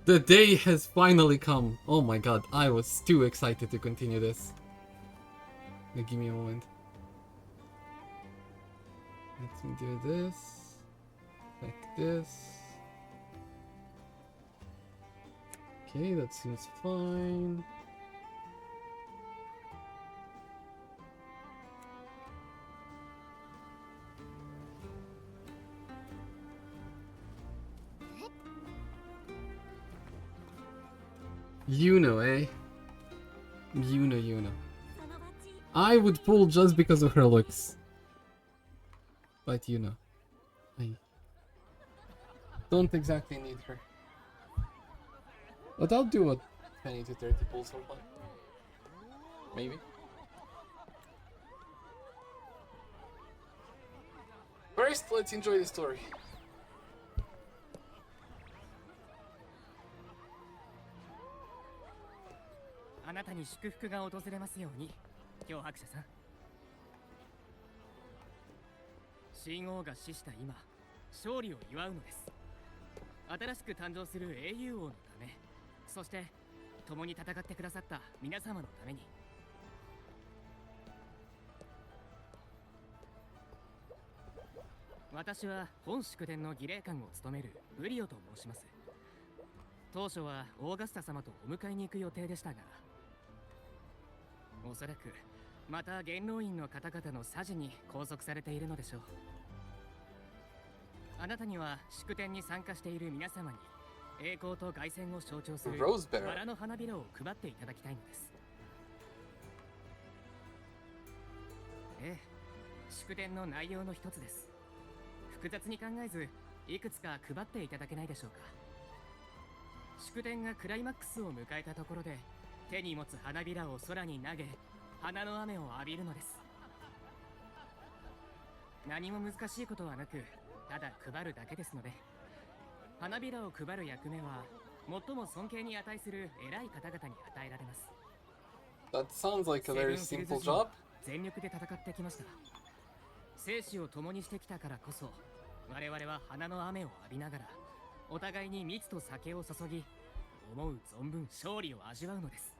The day has finally come. Oh my god, I was too excited to continue this. Now give me a moment. Let me do this. Like this. Okay, that seems fine. Iuno, eh? Iuno. I would pull just because of her looks. But I don't exactly need her. But I'll do a 20 to 30 pulls or one. Maybe. First, let's enjoy the story. Rose bearer. 祝典の内容の一つです。複雑に考えず、いくつか配っていただけないでしょうか。祝典がクライマックスを迎えたところで、手に持つ花びらを空に投げ、花の雨を浴びるのです。何も難しいことはなく、ただ配るだけですので、花びらを配る役目は最も尊敬に値する偉い方々に与えられます。That sounds like a very simple job. 全力で戦ってきました。生死を共にしてきたからこそ、我々は花の雨を浴びながら、お互いに蜜と酒を注ぎ、思う存分勝利を味わうのです。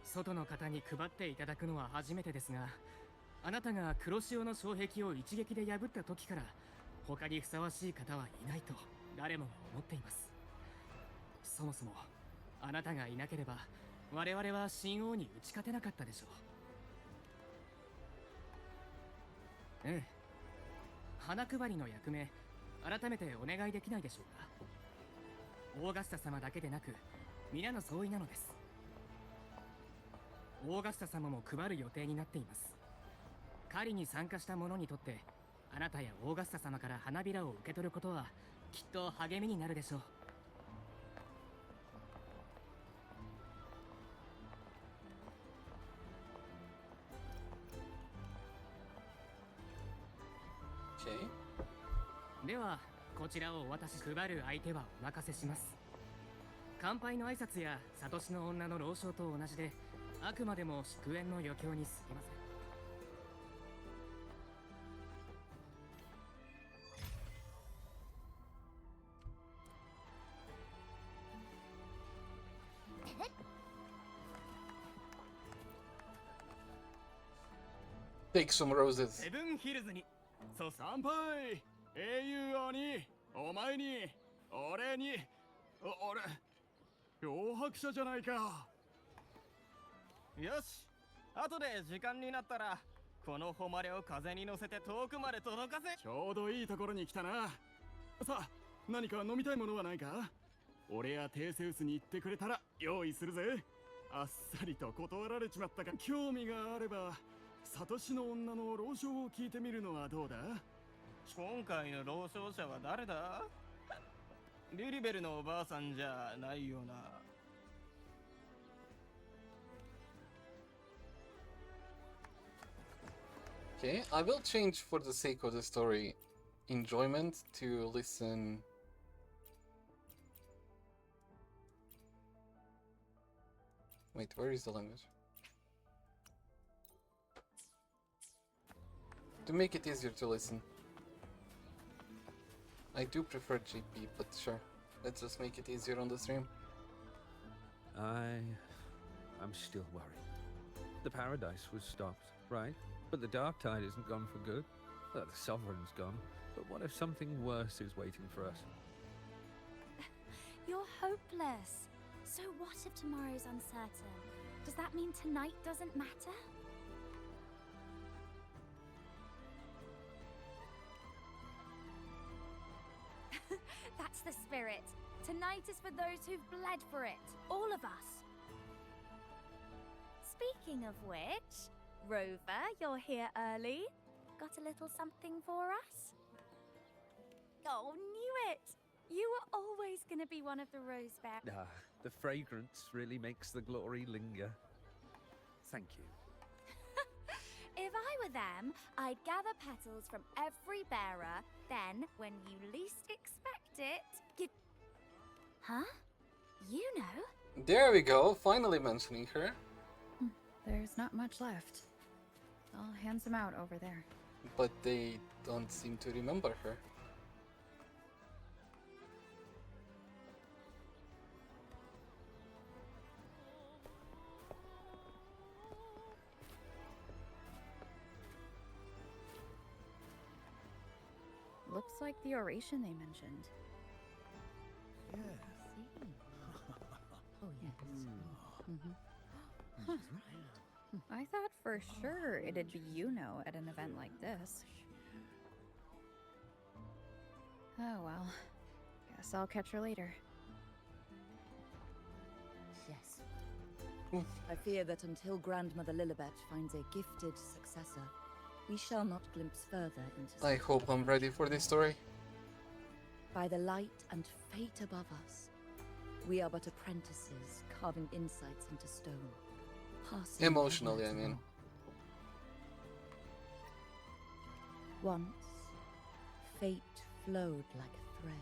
外の方に配っていただくのは初めてですが、あなたが黒潮の障壁を一撃で破った時から、他にふさわしい方はいないと誰もが思っています。そもそも、あなたがいなければ、我々は神王に打ち勝てなかったでしょう。ええ、花配りの役目、改めてお願いできないでしょうか。オーガスタ様だけでなく、皆の総意なのです。オーガスタ様も配る予定になっています。狩りに参加した者にとって、あなたやオーガスタ様から花びらを受け取ることは、きっと励みになるでしょう。では、こちらをお渡し配る相手はお任せします。乾杯の挨拶やサトシの女の老少と同じで、あくまでも祝宴の余興に過ぎません。Take some roses. セブンヒルズに、そう参拝。英雄王に、お前に、俺に、俺、漂白者じゃないか。よし、後で時間になったら、この誉れを風に乗せて遠くまで届かせ。ちょうどいいところに来たな。さあ、何か飲みたいものはないか？俺やテーセウスに言ってくれたら用意するぜ。あっさりと断られちまったが、興味があれば、サトシの女の老少を聞いてみるのはどうだ？今回の老少者は誰だ？リリベルのおばあさんじゃないよな。Okay, I will change for the sake of the story enjoyment to listen. Wait, where is the language? To make it easier to listen. I do prefer GP, but sure. Let's just make it easier on the stream. I'm still worried. The paradise was stopped, right? But the dark tide isn't gone for good. The sovereign's gone. But what if something worse is waiting for us? You're hopeless. So what if tomorrow's uncertain? Does that mean tonight doesn't matter? That's the spirit. Tonight is for those who've bled for it. All of us. Speaking of which, Rover, you're here early. Got a little something for us? Oh, knew it! You were always going to be one of the rose bears. The fragrance really makes the glory linger. Thank you. If I were them, I'd gather petals from every bearer, then, when you least expect it, give... Huh? Iuno? There we go, finally mentioning her. There's not much left. I'll hand some out over there. But they don't seem to remember her. Looks like the oration they mentioned. Oh, yes. Huh. I thought for sure it'd be Iuno at an event like this. Oh well. Guess I'll catch her later. Yes. I fear that until Grandmother Lilibet finds a gifted successor, we shall not glimpse further into... I hope I'm ready for this story. By the light and fate above us, we are but apprentices carving insights into stone. Passing Emotionally, I mean. Once, fate flowed like a thread.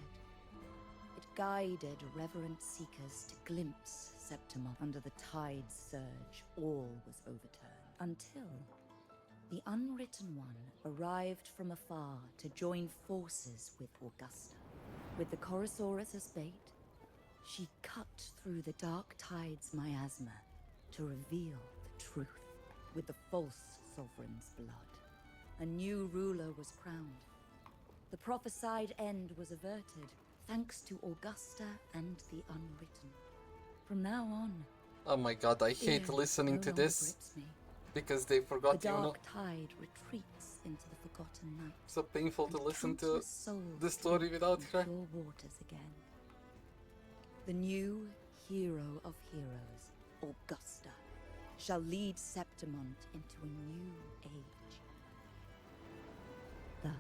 It guided reverent seekers to glimpse Septimon. Under the tide's surge, all was overturned. Until the Unwritten One arrived from afar to join forces with Augusta. With the Chorosaurus as bait, she cut through the dark tide's miasma to reveal the truth. With the false sovereign's blood, a new ruler was crowned. The prophesied end was averted, thanks to Augusta and the Unwritten. From now on, Oh my god, I hate fear listening no to longer this grips me. because they forgot The Iuno. dark tide retreats into the forgotten night. So painful to and listen to countless souls the story drink without from her. pure waters again. The new hero of heroes, Augusta, shall lead Septimon into a new age. Thus,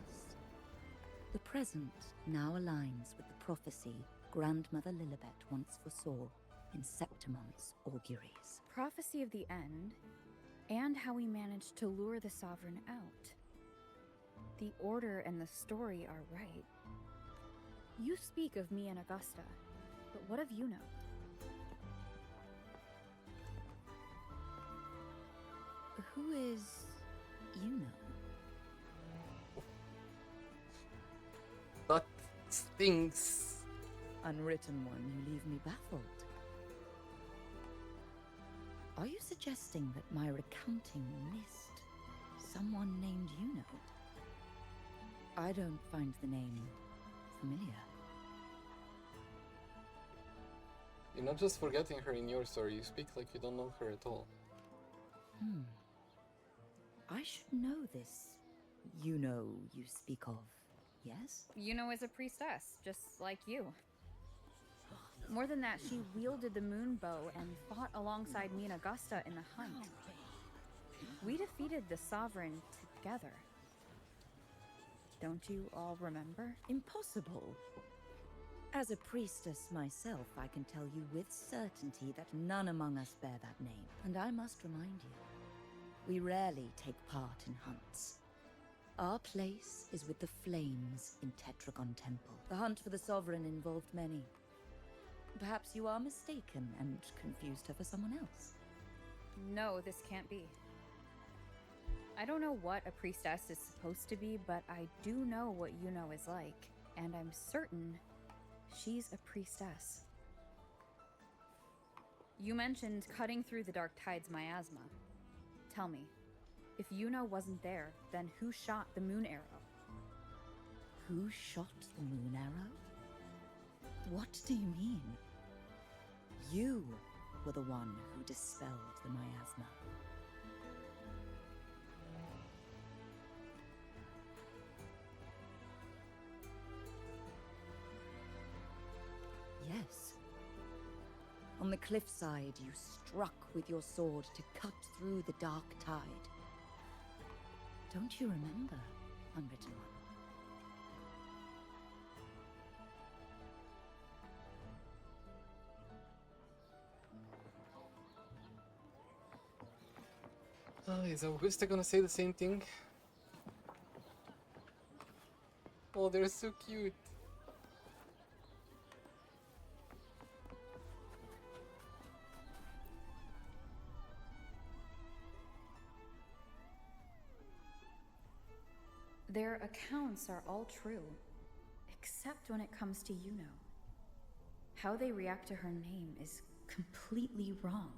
the present now aligns with the prophecy Grandmother Lilibet once foresaw in Septimon's auguries. Prophecy of the end, and how we managed to lure the Sovereign out. The order and the story are right. You speak of me and Augusta, but what of Iuno? Who is Iuno? That stings. Unwritten One, you leave me baffled. Are you suggesting that my recounting missed someone named Iuno? I don't find the name familiar. You're not just forgetting her in your story, you speak like you don't know her at all. I should know this Iuno you speak of, yes? Iuno is a priestess, just like you. More than that, she wielded the moon bow and fought alongside me and Augusta in the hunt. We defeated the Sovereign together. Don't you all remember? Impossible. As a priestess myself, I can tell you with certainty that none among us bear that name. And I must remind you, we rarely take part in hunts. Our place is with the flames in Tetragon Temple. The hunt for the Sovereign involved many. Perhaps you are mistaken and confused her for someone else. No, this can't be. I don't know what a priestess is supposed to be, but I do know what Iuno is like, and I'm certain She's a priestess. You mentioned cutting through the dark tide's miasma. Tell me, if Iuno wasn't there, then who shot the moon arrow? Who shot the moon arrow? What do you mean? You were the one who dispelled the miasma. Yes. On the cliffside, you struck with your sword to cut through the dark tide. Don't you remember, Unwritten One? Is Augusta gonna say the same thing? Oh, they're so cute. Their accounts are all true, except when it comes to Iuno. How they react to her name is completely wrong.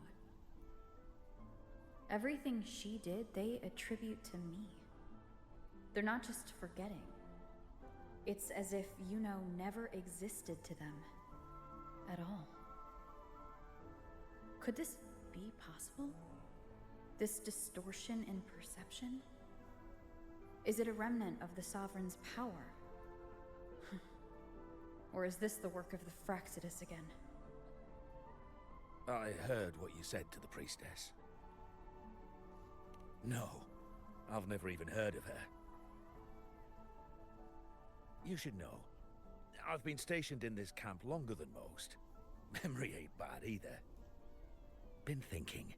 Everything she did, they attribute to me. They're not just forgetting. It's as if Iuno never existed to them at all. Could this be possible? This distortion in perception? Is it a remnant of the Sovereign's power? Or is this the work of the Fraxidus again? I heard what you said to the priestess. No, I've never even heard of her. You should know, I've been stationed in this camp longer than most. Memory ain't bad either. Been thinking,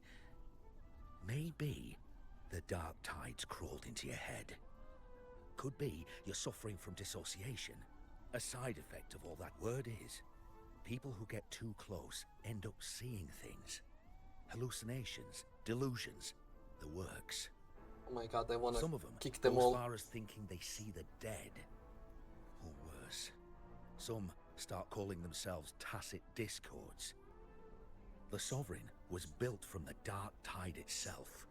maybe the dark tides crawled into your head. Could be you're suffering from dissociation. A side effect of all that word is, people who get too close end up seeing things. Hallucinations, delusions, the works. Oh my god, I wanna Some of them kick them go all. as far as thinking they see the dead. Or worse, some start calling themselves tacit discords. The Sovereign was built from the dark tide itself.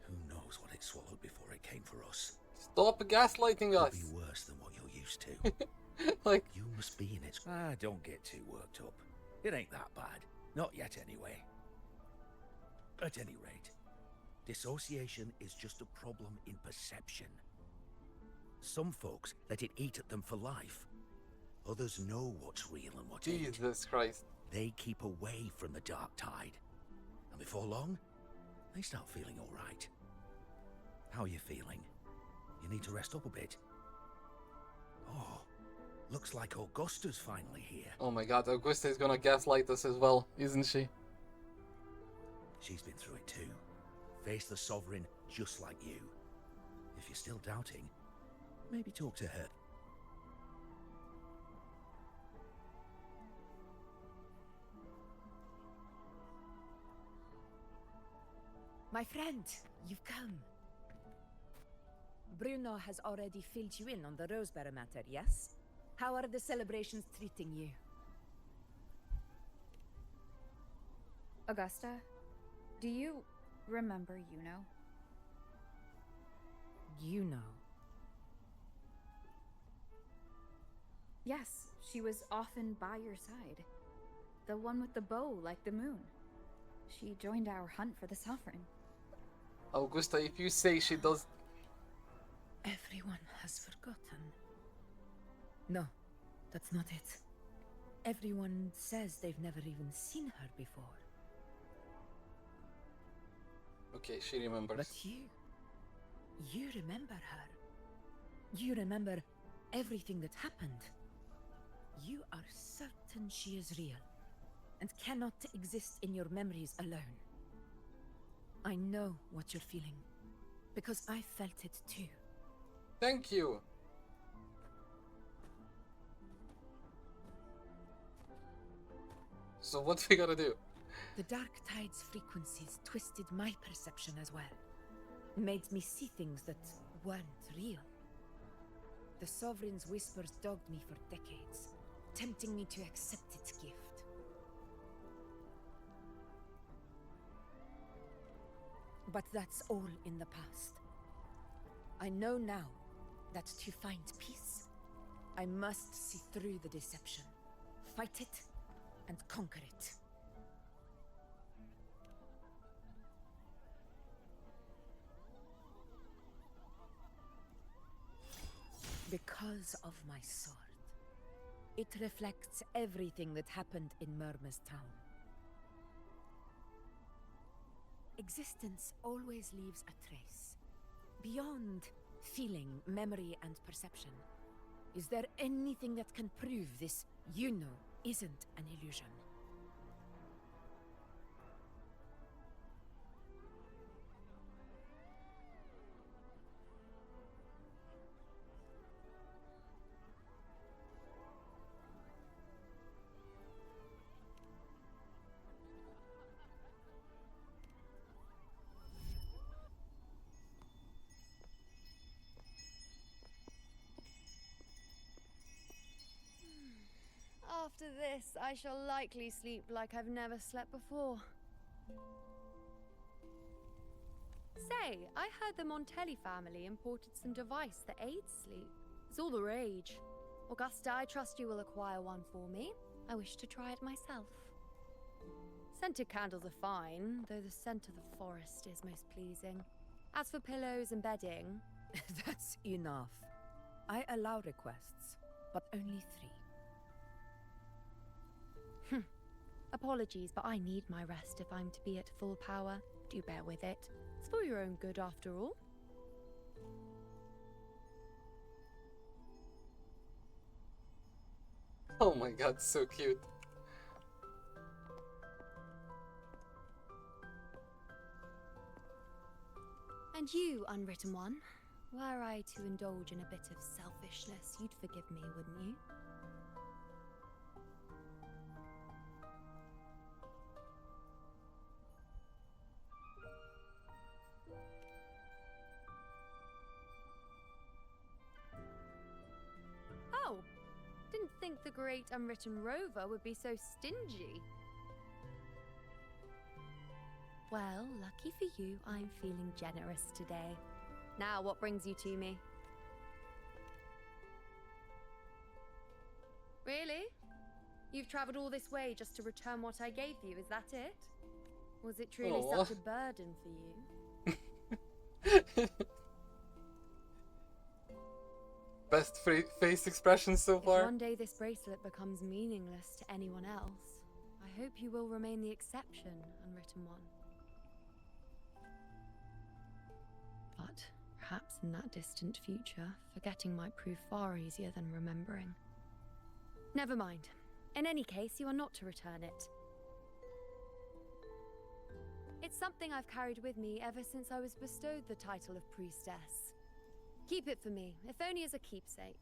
Who knows what it swallowed before it came for us? Stop gaslighting Could us! be worse than what you're used to. Like, You must be in its... don't get too worked up. It ain't that bad. Not yet, anyway. At any rate, dissociation is just a problem in perception. Some folks let it eat at them for life. Others know what's real and what ain't. Jesus Christ. They keep away from the dark tide. And before long, they start feeling all right. How are you feeling? You need to rest up a bit. Oh, looks like Augusta's finally here. Oh my god, Augusta is gonna gaslight us as well, isn't she? She's been through it too. Faced the Sovereign just like you. If you're still doubting, maybe talk to her. My friend, you've come. Bruno has already filled you in on the Rosebearer matter, yes? How are the celebrations treating you? Augusta, do you remember Iuno? Iuno. Yes, she was often by your side. The one with the bow like the moon. She joined our hunt for the Sovereign. Augusta, if you say she does... Everyone has forgotten. No, that's not it. Everyone says they've never even seen her before. Okay, she remembers. But you remember her. You remember everything that happened. You are certain she is real and cannot exist in your memories alone. I know what you're feeling, because I felt it too. Thank you! So what we gotta do? The Dark Tide's frequencies twisted my perception as well. Made me see things that weren't real. The Sovereign's whispers dogged me for decades. tempting me to accept its gift. But that's all in the past. I know now that to find peace, I must see through the deception, fight it, and conquer it. Because of my sword. It reflects everything that happened in Murma's town. Existence always leaves a trace. Beyond feeling, memory, and perception. Is there anything that can prove this Iuno isn't an illusion? After this, I shall likely sleep like I've never slept before. Say, I heard the Montelli family imported some device that aids sleep. It's all the rage. Augusta, I trust you will acquire one for me. I wish to try it myself. Scented candles are fine, though the scent of the forest is most pleasing. As for pillows and bedding... That's enough. I allow requests, but only 3. Apologies, but I need my rest if I'm to be at full power. Do bear with it. It's for your own good, after all. Oh my god, so cute. And you, Unwritten One, were I to indulge in a bit of selfishness, you'd forgive me, wouldn't you? Oh, didn't think the great Unwritten Rover would be so stingy. Well, lucky for you, I'm feeling generous today. Now, what brings you to me? Really? You've traveled all this way just to return what I gave you, is that it? Was it truly such a burden for you? Best face expression so If far. one day this bracelet becomes meaningless to anyone else, I hope you will remain the exception, Unwritten One. But perhaps in that distant future, forgetting might prove far easier than remembering. Never mind. In any case, you are not to return it. It's something I've carried with me ever since I was bestowed the title of priestess. Keep it for me, if only as a keepsake.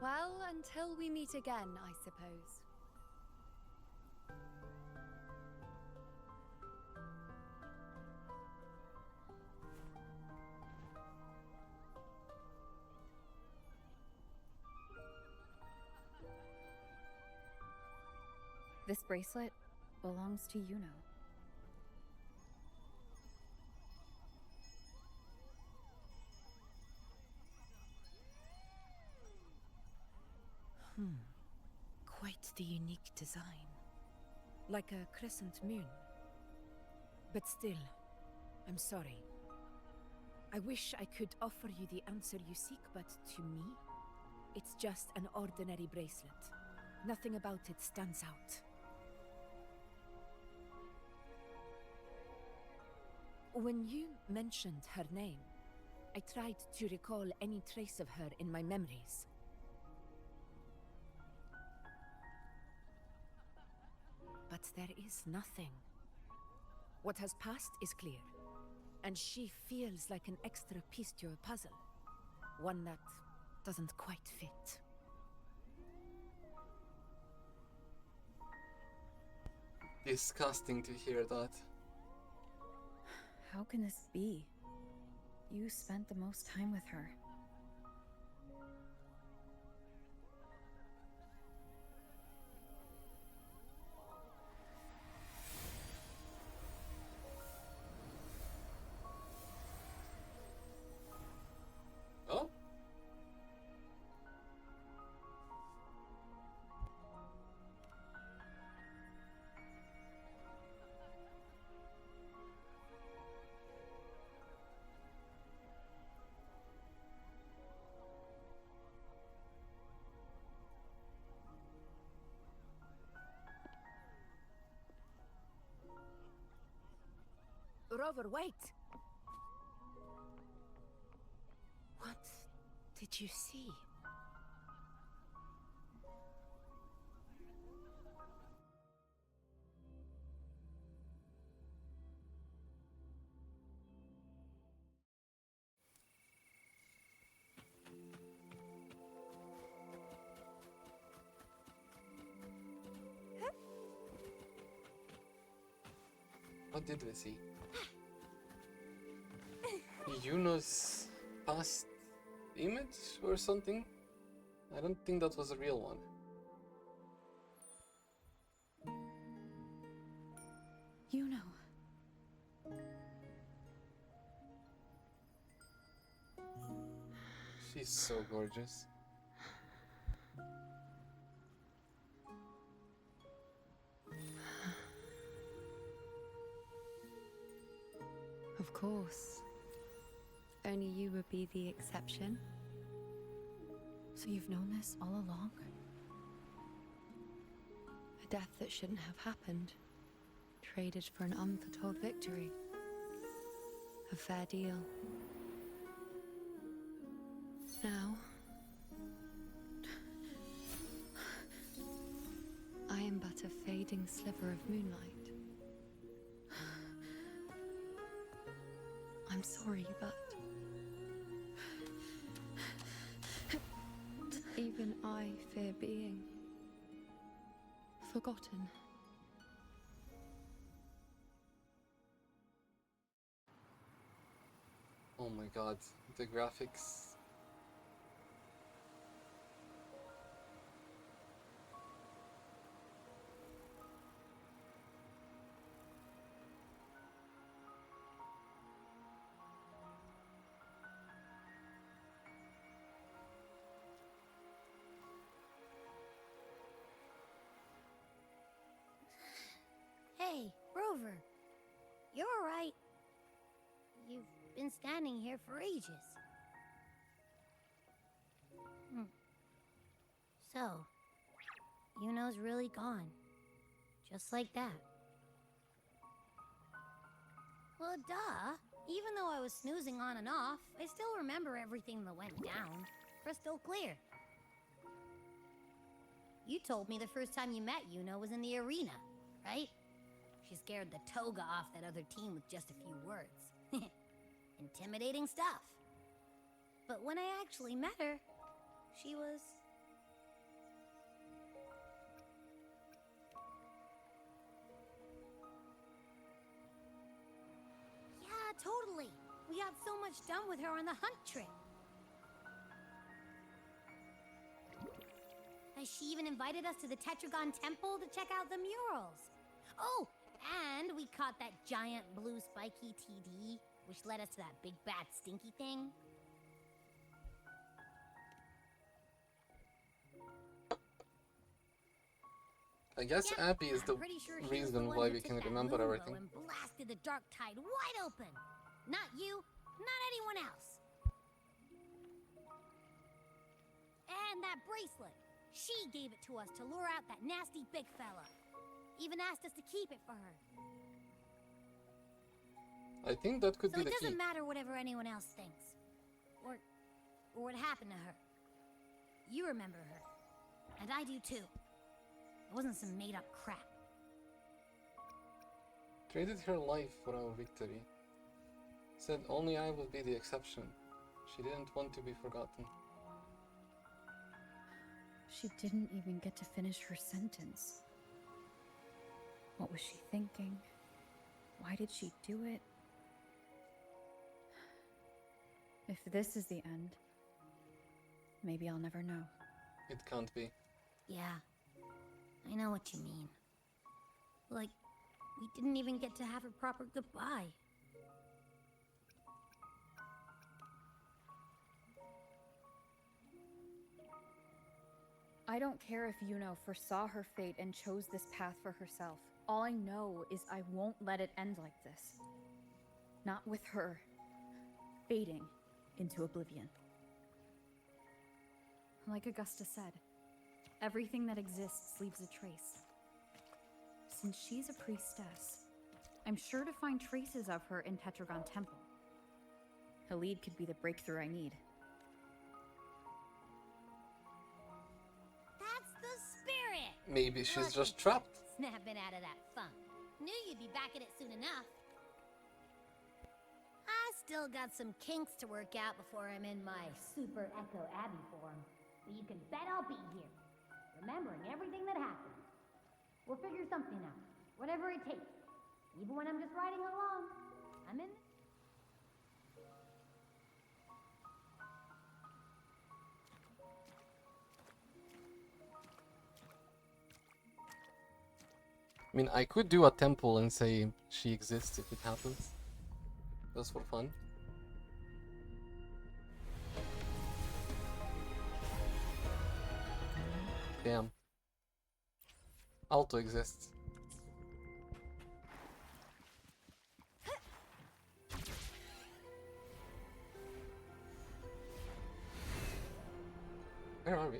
Well, until we meet again, I suppose. This bracelet belongs to Iuno. Quite the unique design. Like a crescent moon. But still, I'm sorry. I wish I could offer you the answer you seek, but to me, it's just an ordinary bracelet. Nothing about it stands out. When you mentioned her name, I tried to recall any trace of her in my memories. But there is nothing. What has passed is clear, and she feels like an extra piece to your puzzle. One that doesn't quite fit. Disgusting to hear that. How can this be? You spent the most time with her. Oh? Rover, wait! What did you see? What did we see? Iuno's past image or something? I don't think that was a real one. Iuno. She's so gorgeous. Of course. Only you would be the exception. So you've known this all along? A death that shouldn't have happened. Traded for an unforetold victory. A fair deal. Now, I am but a fading sliver of moonlight. I'm sorry, but even I fear being forgotten. Oh my god, the graphics. Hey, Rover. You're alright. You've been standing here for ages. So, Iuno's really gone. Just like that. Well, duh. Even though I was snoozing on and off, I still remember everything that went down. Crystal clear. You told me the first time you met Iuno was in the arena, right? She scared the toga off that other team with just a few words. Intimidating stuff. But when I actually met her, she was... Yeah, totally. We got so much done with her on the hunt trip. She even invited us to the Tetragon Temple to check out the murals. Oh, and we caught that giant blue spiky TD, which led us to that big bad stinky thing. I guess Yeah, Abby is the I'm pretty sure she was the reason one why who we took can that remember moonbow everything. and blasted the dark tide wide open. Not you, not anyone else. And that bracelet. She gave it to us to lure out that nasty big fella. Even asked us to keep it for her. I think that could So be it the key. doesn't matter whatever anyone else thinks. Or what happened to her. You remember her. And I do too. It wasn't some made-up crap. Traded her life for our victory. Said only I would be the exception. She didn't want to be forgotten. She didn't even get to finish her sentence. What was she thinking? Why did she do it? If this is the end, maybe I'll never know. It can't be. Yeah, I know what you mean. Like, we didn't even get to have a proper goodbye. I don't care if Iuno foresaw her fate and chose this path for herself. All I know is I won't let it end like this. Not with her fading into oblivion. Like Augusta said, everything that exists leaves a trace. Since she's a priestess, I'm sure to find traces of her in Tetragon Temple. Halid could be the breakthrough I need. That's the spirit! Maybe she's Look just at you, trapped. Snapping out of that funk. Knew you'd be back at it soon enough. I still got some kinks to work out before I'm in my Super Echo Abbey form. But you can bet I'll be here, remembering everything that happened. We'll figure something out, whatever it takes. Even when I'm just riding along, I'm in. I mean, I could do a temple and say she exists if it happens. Just for fun. Damn. Alto exists. Where are we?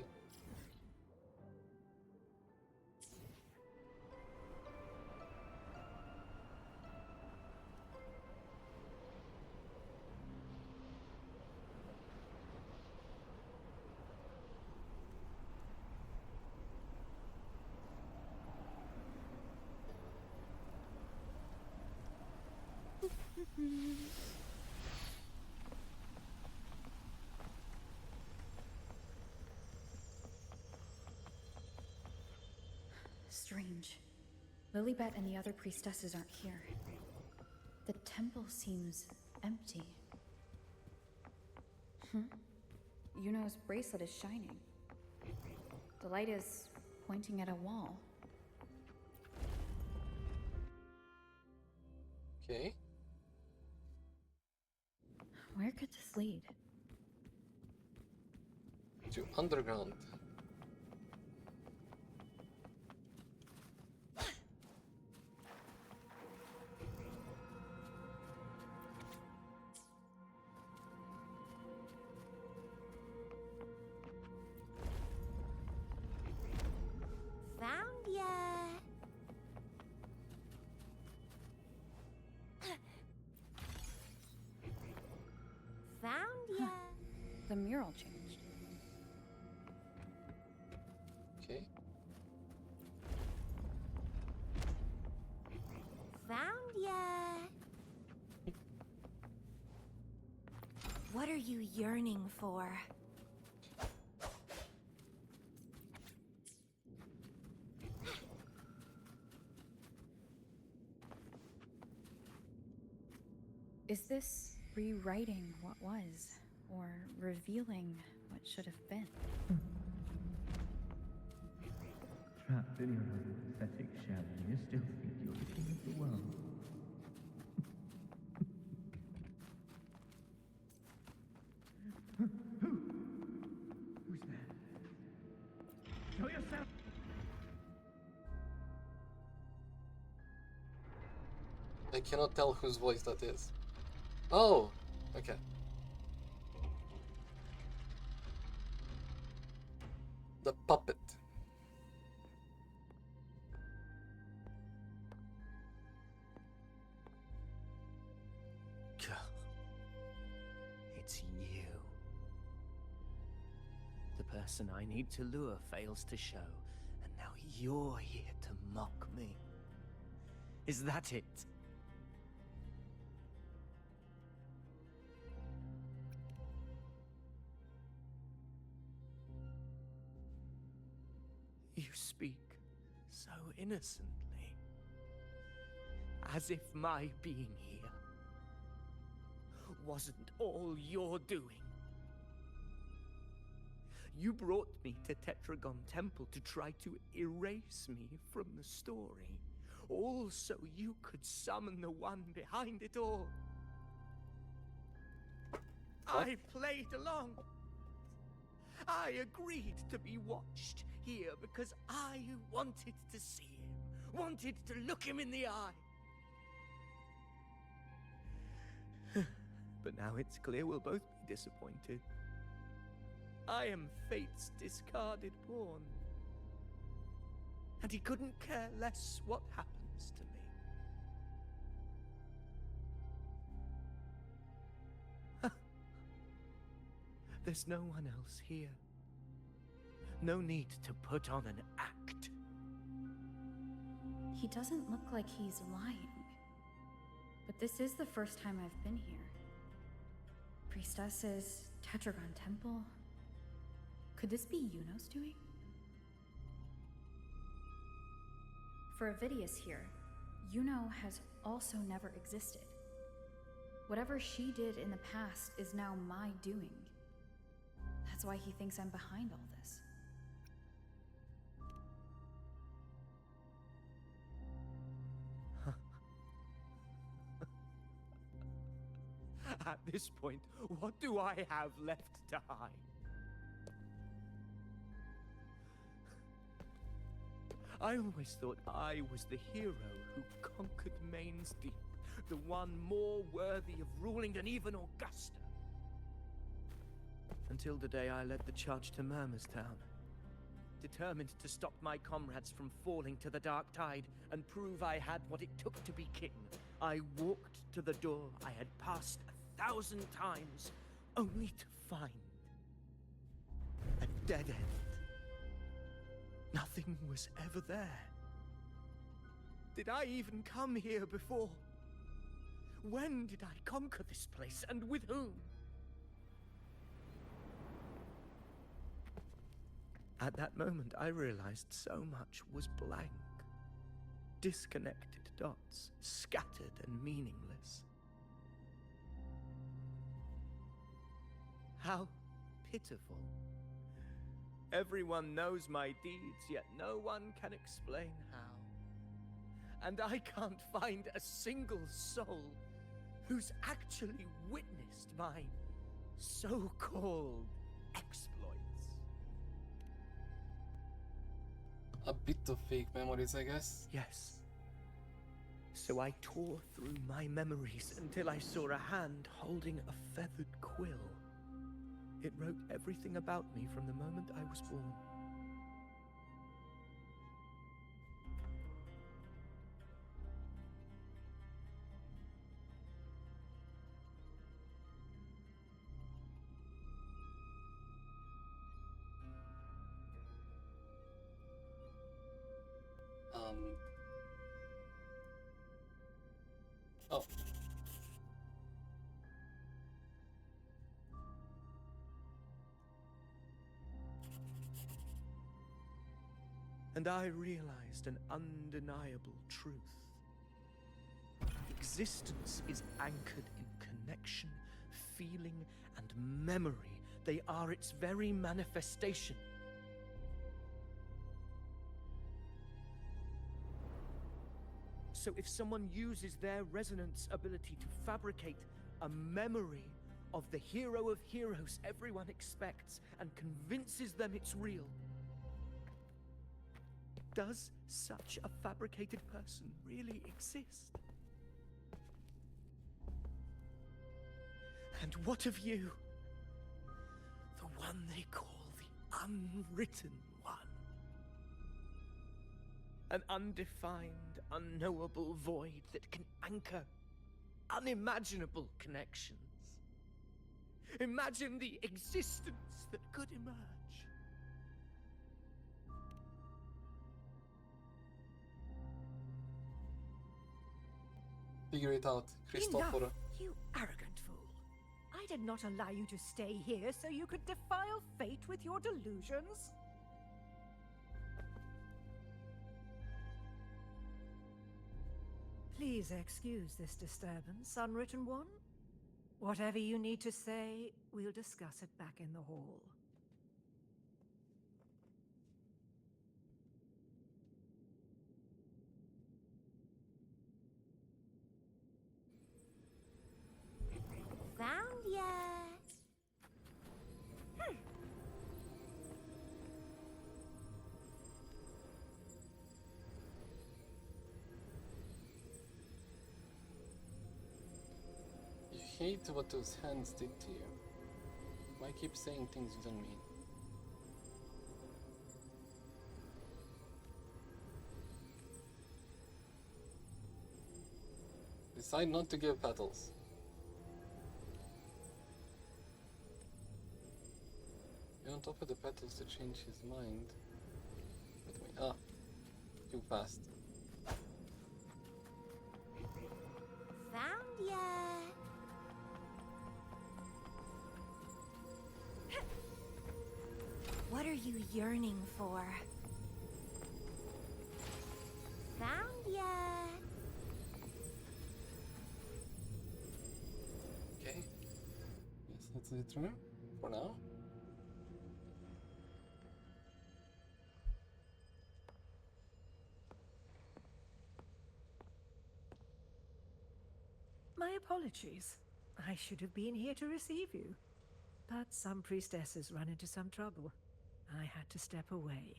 Strange. Lilibet and the other priestesses aren't here. The temple seems empty. Yuno's bracelet is shining. The light is pointing at a wall. Okay. Where could this lead? To underground. Found ya! Found ya! The mural changed. Okay. Found ya! What are you yearning for? Is this rewriting what was, or revealing what should have been? Trapped in your own pathetic shell, you still think you're the king of the world. Who's there? Show yourself! I cannot tell whose voice that is. Oh! Okay. The puppet. It's you. The person I need to lure fails to show, and now you're here to mock me. Is that it? You speak so innocently, as if my being here wasn't all your doing. You brought me to Tetragon Temple to try to erase me from the story, all so you could summon the one behind it all. What? I played along. I agreed to be watched here because I wanted to see him, wanted to look him in the eye. But now it's clear we'll both be disappointed. I am fate's discarded pawn. And he couldn't care less what happens to me. There's no one else here. No need to put on an act. He doesn't look like he's lying. But this is the first time I've been here. Priestesses, Tetragon Temple. Could this be Iuno's doing? For Avidius here, Iuno has also never existed. Whatever she did in the past is now my doing. That's why he thinks I'm behind all this. At this point, what do I have left to hide? I always thought I was the hero who conquered Main's Deep, the one more worthy of ruling than even Augusta. Until the day I led the charge to Murmur's Town, determined to stop my comrades from falling to the dark tide and prove I had what it took to be king. I walked to the door I had passed 1,000 times, only to find a dead end. Nothing was ever there. Did I even come here before? When did I conquer this place, and with whom? At that moment, I realized so much was blank. Disconnected dots, scattered and meaningless. How pitiful. Everyone knows my deeds, yet no one can explain how. And I can't find a single soul who's actually witnessed my so-called exploits. A bit of fake memories, I guess. Yes. So I tore through my memories until I saw a hand holding a feathered quill. It wrote everything about me from the moment I was born. Oh. And I realized an undeniable truth. Existence is anchored in connection, feeling, and memory. They are its very manifestation. So if someone uses their resonance ability to fabricate a memory of the hero of heroes everyone expects and convinces them it's real, does such a fabricated person really exist? And what of you? The one they call the unwritten one. An undefined, unknowable void that can anchor unimaginable connections. Imagine the existence that could emerge. Figure it out, Cristoforo. Enough, you arrogant fool. I did not allow you to stay here so you could defile fate with your delusions. Please excuse this disturbance, Unwritten One. Whatever you need to say, we'll discuss it back in the hall. Found ya! You hate what those hands did to you. Why keep saying things you don't mean? Decide not to give petals. You don't offer the petals to change his mind. Too fast. Found ya! What are you yearning for? Found ya! Okay. Yes, that's it for now. My apologies. I should have been here to receive you. But some priestesses run into some trouble. I had to step away.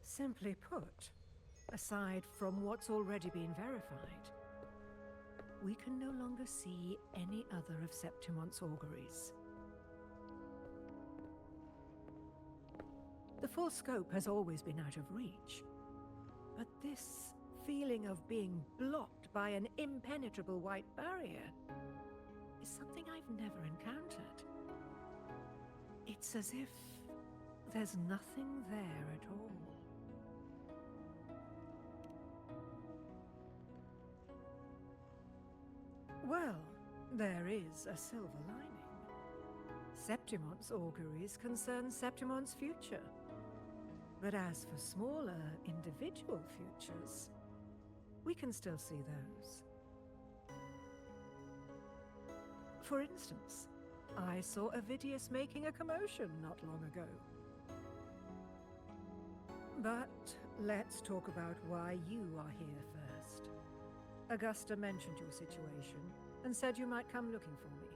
Simply put, aside from what's already been verified, we can no longer see any other of Septimon's auguries. The full scope has always been out of reach, but this feeling of being blocked by an impenetrable white barrier is something I've never encountered. It's as if there's nothing there at all. Well, there is a silver lining. Septimon's auguries concern Septimon's future. But as for smaller, individual futures, we can still see those. For instance, I saw Avidius making a commotion not long ago. But let's talk about why you are here first. Augusta mentioned your situation and said you might come looking for me.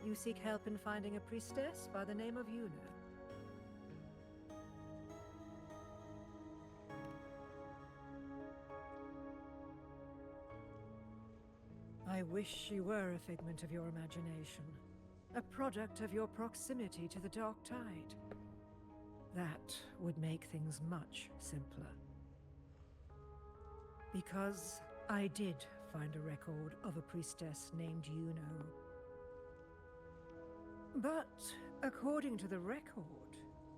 You seek help in finding a priestess by the name of Iuno. I wish she were a figment of your imagination, a product of your proximity to the Dark Tide. That would make things much simpler. Because I did find a record of a priestess named Iuno. But according to the record,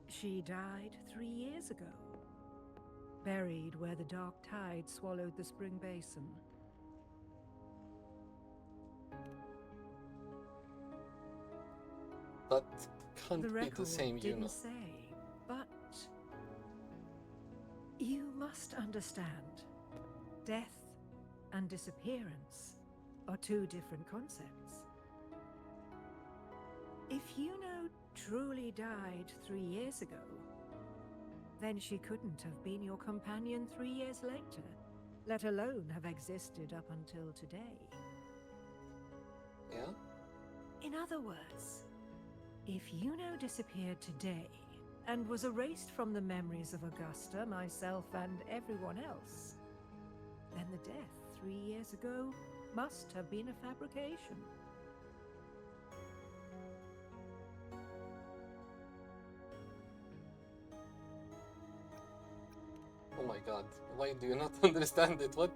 she died 3 years ago, buried where the Dark Tide swallowed the Spring Basin. That can't The be record the same didn't Iuno. say, but you must understand, death and disappearance are two different concepts. If Iuno truly died 3 years ago, then she couldn't have been your companion 3 years later, let alone have existed up until today. Yeah? In other words, if Iuno disappeared today and was erased from the memories of Augusta, myself, and everyone else, then the death 3 years ago must have been a fabrication. Oh my god, why do you not understand it? What?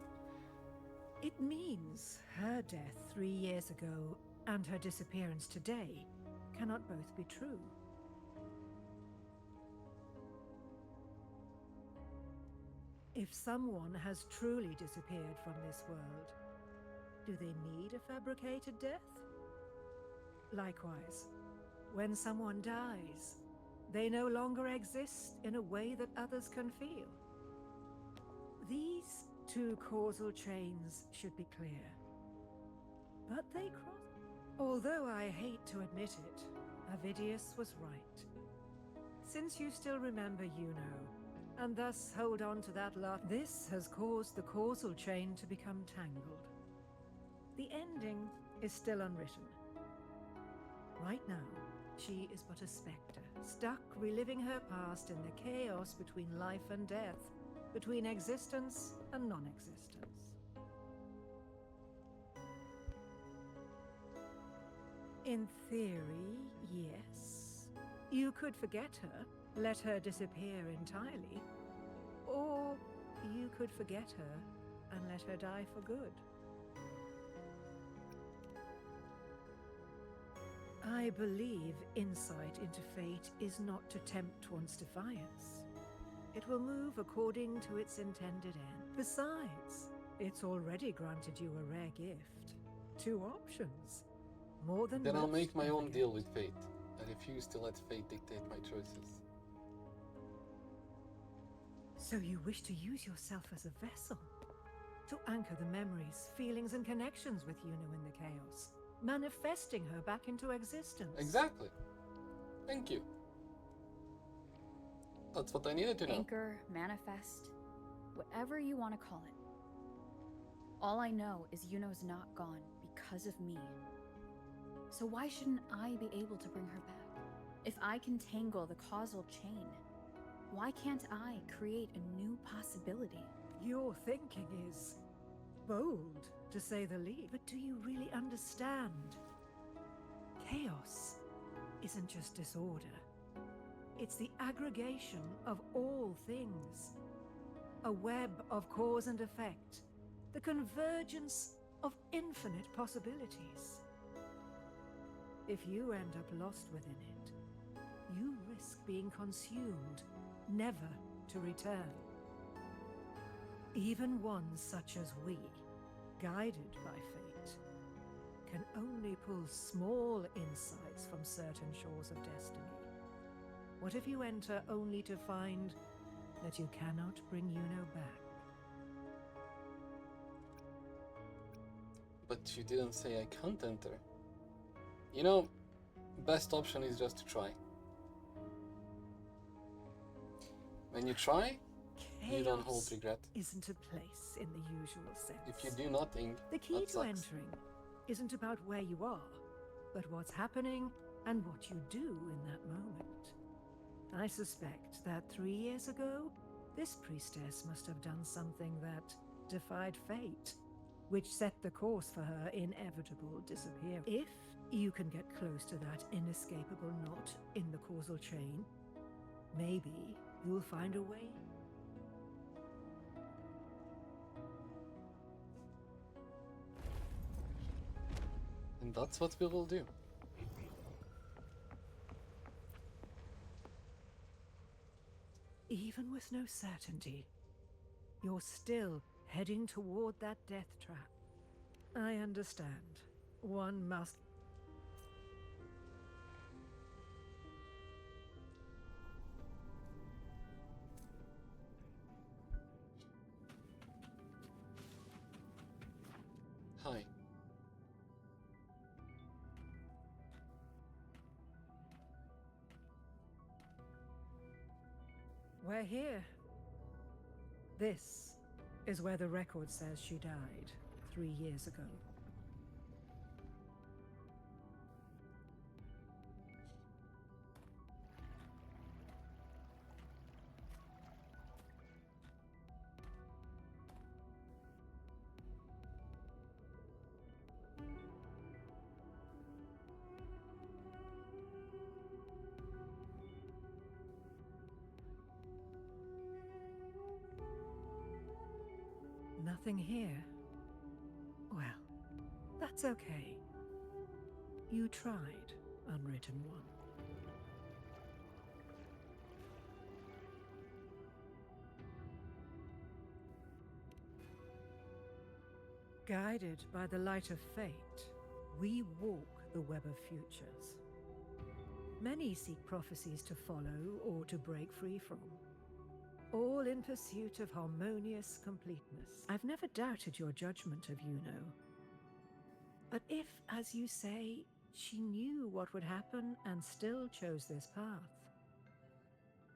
It means her death 3 years ago and her disappearance today cannot both be true. If someone has truly disappeared from this world, do they need a fabricated death? Likewise, when someone dies, they no longer exist in a way that others can feel. These two causal chains should be clear. But they cross. Although I hate to admit it, Avidius was right. Since you still remember Iuno, and thus hold on to that lot, this has caused the causal chain to become tangled. The ending is still unwritten. Right now, she is but a spectre, stuck reliving her past in the chaos between life and death, between existence and non-existence. In theory, yes. You could forget her, let her disappear entirely, or you could forget her and let her die for good. I believe insight into fate is not to tempt one's defiance. It will move according to its intended end. Besides, it's already granted you a rare gift. 2 options. More than Then I'll most make my own ever deal get. with fate. I refuse to let fate dictate my choices. So you wish to use yourself as a vessel? To anchor the memories, feelings, and connections with Iuno in the chaos, manifesting her back into existence. Exactly. Thank you. That's what I needed to know. Anchor, manifest, whatever you want to call it. All I know is Yuno's not gone because of me. So why shouldn't I be able to bring her back? If I can tangle the causal chain, why can't I create a new possibility? Your thinking is bold, to say the least. But do you really understand? Chaos isn't just disorder. It's the aggregation of all things. A web of cause and effect. The convergence of infinite possibilities. If you end up lost within it, you risk being consumed, never to return. Even ones such as we, guided by fate, can only pull small insights from certain shores of destiny. What if you enter only to find that you cannot bring Iuno back? But you didn't say I can't enter. You know, best option is just to try. When you try, you don't hold Chaos regret. isn't a place in the usual sense. If you do nothing, The key that to sucks. entering isn't about where you are, but what's happening and what you do in that moment. I suspect that 3 years ago, this priestess must have done something that defied fate, which set the course for her inevitable disappearance. If you can get close to that inescapable knot in the causal chain, maybe you'll find a way. And that's what we will do. Even with no certainty, you're still heading toward that death trap. I understand. One must... Hi. We're here. This is where the record says she died 3 years ago. Nothing here. Well, that's okay. You tried, Unwritten One. Guided by the light of fate, we walk the web of futures. Many seek prophecies to follow or to break free from. all in pursuit of harmonious completeness. I've never doubted your judgment of Iuno. But if, as you say, she knew what would happen and still chose this path,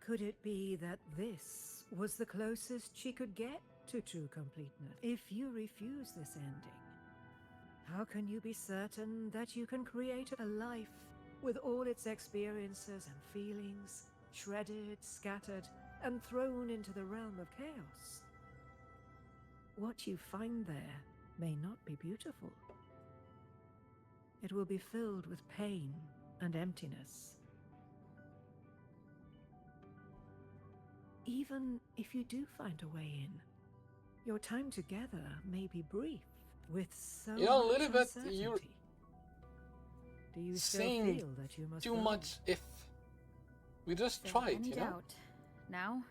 could it be that this was the closest she could get to true completeness? If you refuse this ending, how can you be certain that you can create a life with all its experiences and feelings, shredded, scattered, and thrown into the realm of chaos? What you find there may not be beautiful. It will be filled with pain and emptiness. Even if you do find a way in, your time together may be brief, with so You know, a much little bit, uncertainty. you're Do you still saying feel that you must too go? much if. We just Is there tried, any you know? doubt? Now?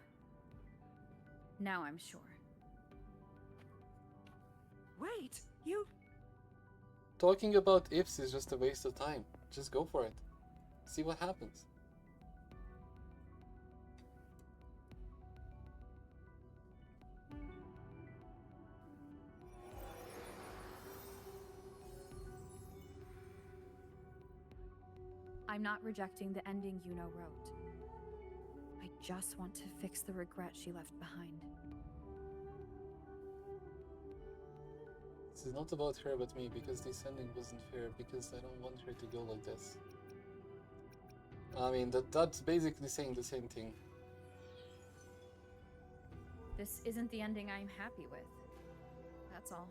Now I'm sure. Wait, you... Talking about ifs is just a waste of time. Just go for it. See what happens. I'm not rejecting the ending Iuno wrote. I just want to fix the regret she left behind. This is not about her but me, because this ending wasn't fair, because I don't want her to go like this. I mean, that's basically saying the same thing. This isn't the ending I'm happy with. That's all.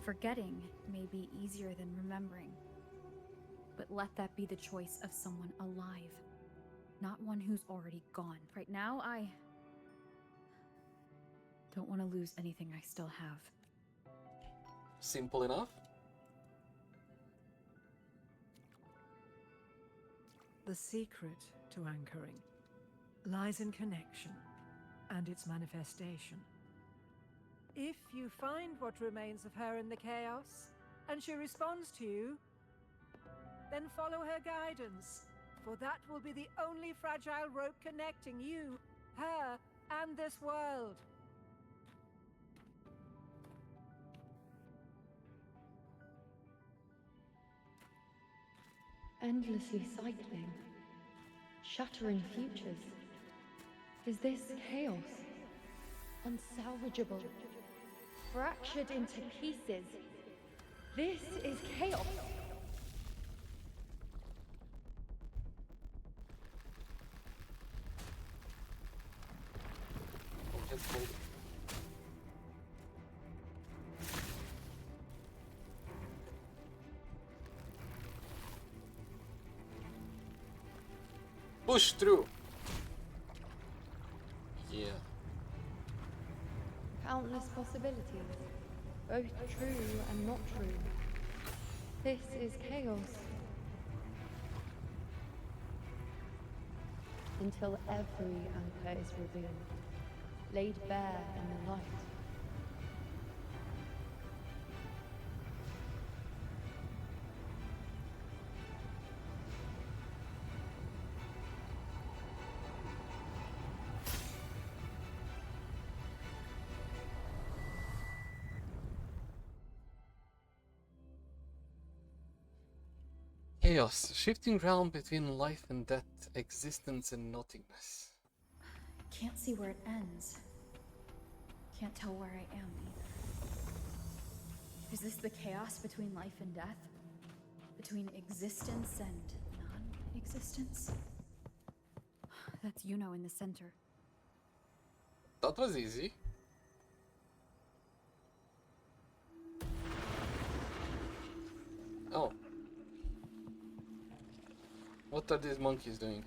Forgetting may be easier than remembering. But let that be the choice of someone alive, not one who's already gone. Right now, I don't want to lose anything I still have. Simple enough? The secret to anchoring lies in connection and its manifestation. If you find what remains of her in the chaos, and she responds to you, then follow her guidance, for that will be the only fragile rope connecting you, her, and this world. Endlessly cycling, shattering futures. Is this chaos? Unsalvageable, fractured into pieces. This is chaos. Just hold it. Push through. Yeah. Countless possibilities, both true and not true. This is chaos. Until every anchor is revealed, laid bare in the light. Chaos, shifting ground between life and death, existence and nothingness. Can't see where it ends. Can't tell where I am either. Is this the chaos between life and death? Between existence and non-existence? That's Iuno in the center. That was easy. Oh. What are these monkeys doing?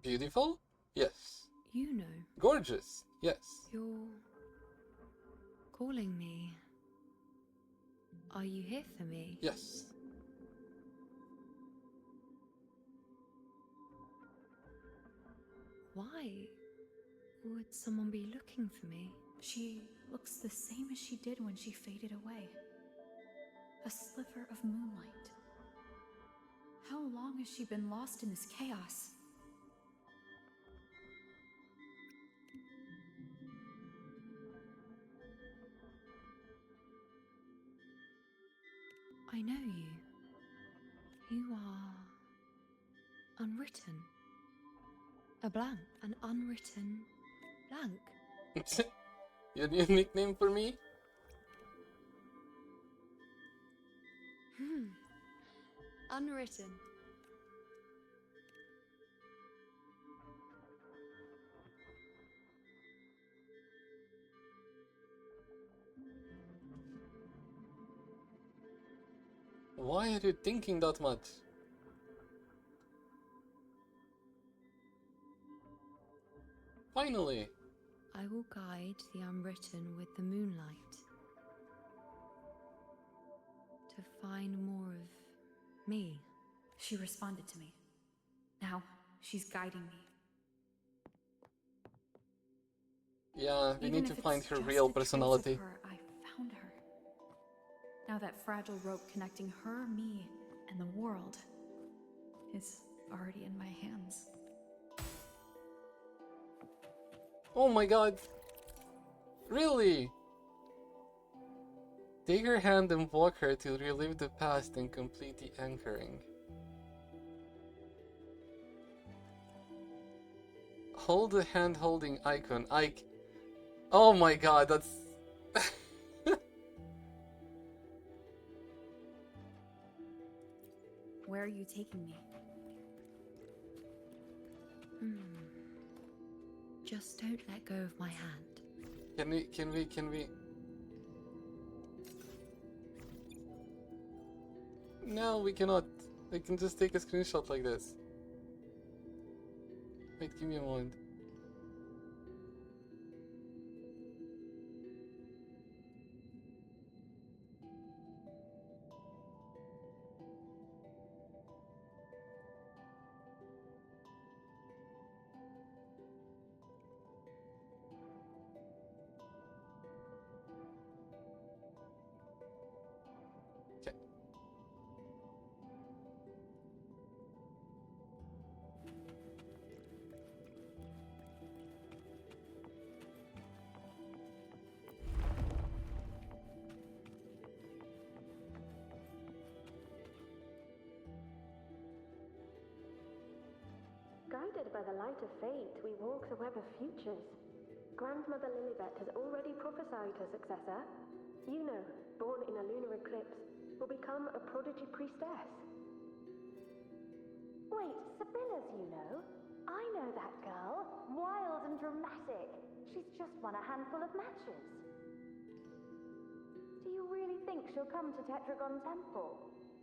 Beautiful? Yes. Iuno, Gorgeous, yes. you're calling me. Are you here for me? Yes. Why would someone be looking for me? She looks the same as she did when she faded away. A sliver of moonlight. How long has she been lost in this chaos? I know you. You are unwritten. A blank. An unwritten blank. Your new nickname for me? Unwritten. Why are you thinking that much? Finally! I will guide the unwritten with the moonlight to find more of me. She responded to me. Now, she's guiding me. Yeah, we Even need to if find it's her just real a trace of personality. her, I found her. Now that fragile rope connecting her, me, and the world is already in my hands. Oh my god! Really? Take her hand and walk her to relive the past and complete the anchoring. Hold the hand-holding icon. Oh my god, that's... Where are you taking me? Just don't let go of my hand. Can we... No, we cannot. I can just take a screenshot like this. Wait, give me a moment. Okay. Guided by the light of fate, we walk the web of futures. Grandmother Lilibet has already prophesied her successor. Iuno, born in a lunar eclipse, will become a prodigy priestess. Wait, Sibylla's Iuno? I know that girl. Wild and dramatic. She's just won a handful of matches. Do you really think she'll come to Tetragon Temple?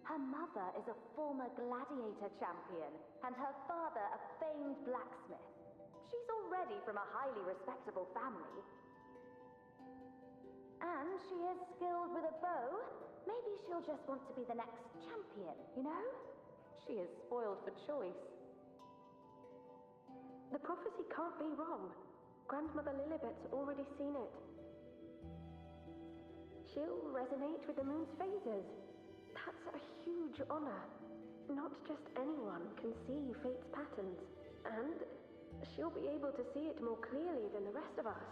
Her mother is a former gladiator champion, and her father a famed blacksmith. She's already from a highly respectable family. And she is skilled with a bow. Maybe she'll just want to be the next champion, you know? She is spoiled for choice. The prophecy can't be wrong. Grandmother Lilibet's already seen it. She'll resonate with the moon's phases. That's a huge honor. Not just anyone can see fate's patterns, and she'll be able to see it more clearly than the rest of us.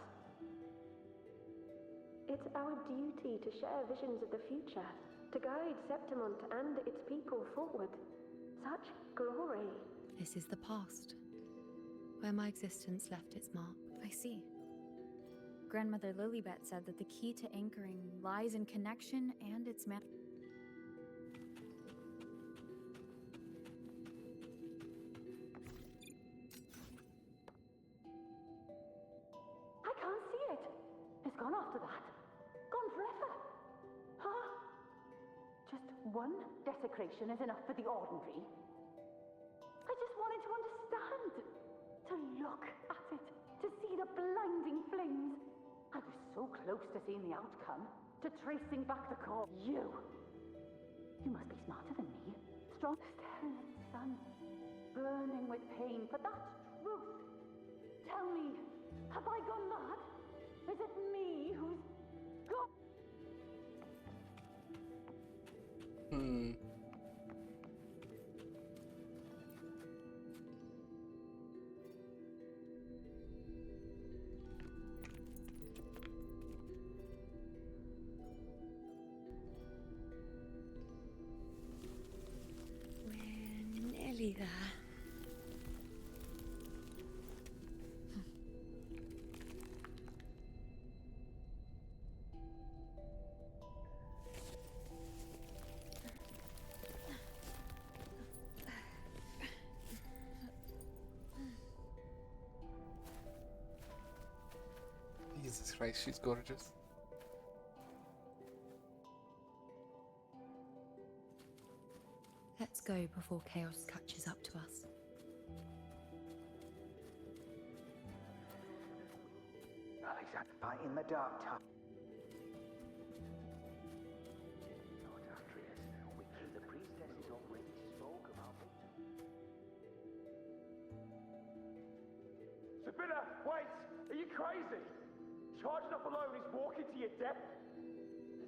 It's our duty to share visions of the future, to guide Septimont and its people forward. Such glory. This is the past, where my existence left its mark. I see. Grandmother Lilibet said that the key to anchoring lies in connection and its I can't see it. It's gone after that. Gone forever. Huh? Just one desecration is enough for the ordinary. I just wanted to understand. To look at it. to see the blinding flames. I was so close to seeing the outcome, to tracing back the core. You must be smarter than me. Strong, staring at the sun, burning with pain for that truth. Tell me, have I gone mad? Is it me who's gone? We're nearly there. Jesus Christ, she's gorgeous. Let's go before chaos catches up to us. Alexander, fight in the dark time. Lord Andreas, the priestesses already spoke about it. Sibylla, wait! Are you crazy? Charging up alone is walking to your death.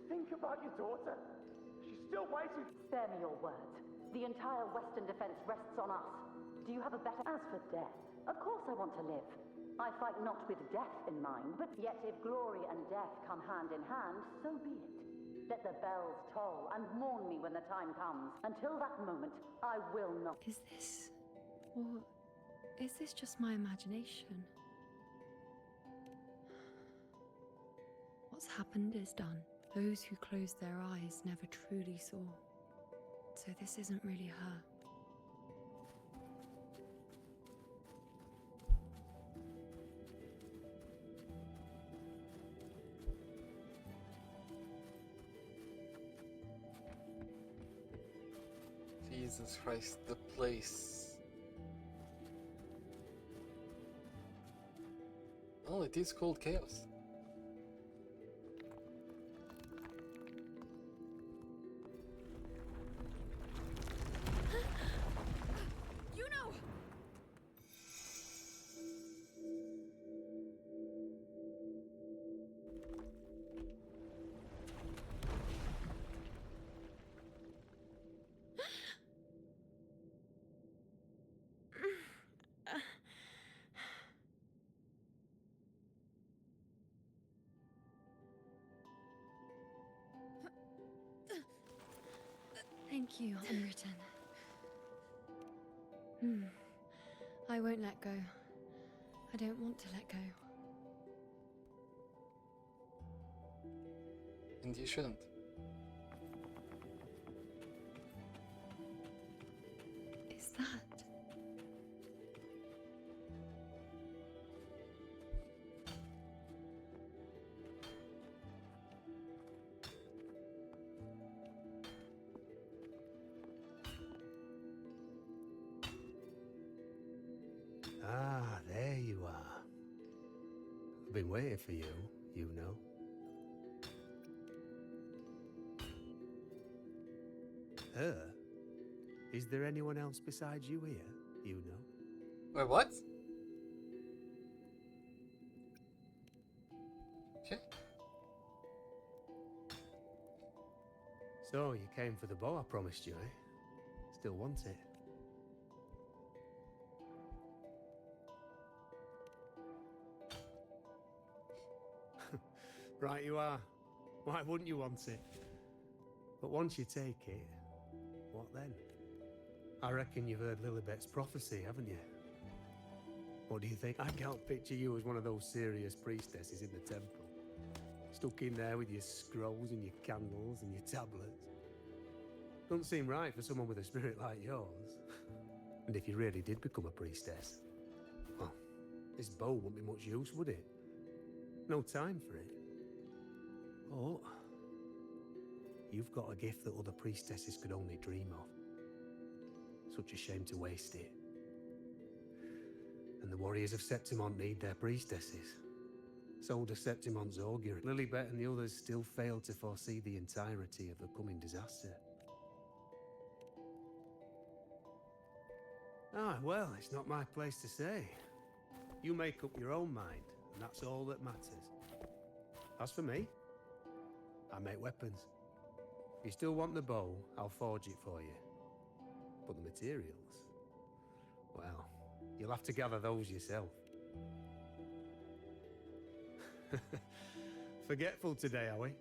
Think about your daughter. She's still waiting. Spare me your words. The entire Western defense rests on us. Do you have a better... As for death, of course I want to live. I fight not with death in mind, but yet if glory and death come hand in hand, so be it. Let the bells toll and mourn me when the time comes. Until that moment, I will not... Is this... or is this just my imagination? What's happened is done. Those who closed their eyes never truly saw. So this isn't really her. Jesus Christ, the place. Oh, it is called Chaos. Iuno! Thank you, Unwritten. I won't let go. I don't want to let go. And you shouldn't. Is that... Ah, there you are. I've been waiting for you, Iuno. Her? Is there anyone else besides you here, Iuno? Wait, what? Okay. So, you came for the bow I promised you, eh? Still want it? Right you are. Why wouldn't you want it? But once you take it, what then? I reckon you've heard Lilibet's prophecy, haven't you? What do you think? I can't picture you as one of those serious priestesses in the temple. Stuck in there with your scrolls and your candles and your tablets. Doesn't seem right for someone with a spirit like yours. And if you really did become a priestess, well, this bow wouldn't be much use, would it? No time for it. Oh, you've got a gift that other priestesses could only dream of. Such a shame to waste it. And the warriors of Septimont need their priestesses. So does Septimont's augury. Lilibet and the others still failed to foresee the entirety of the coming disaster. Ah, well, it's not my place to say. You make up your own mind, and that's all that matters. As for me, I make weapons. If you still want the bow, I'll forge it for you. But the materials, well, you'll have to gather those yourself. Forgetful today, are we?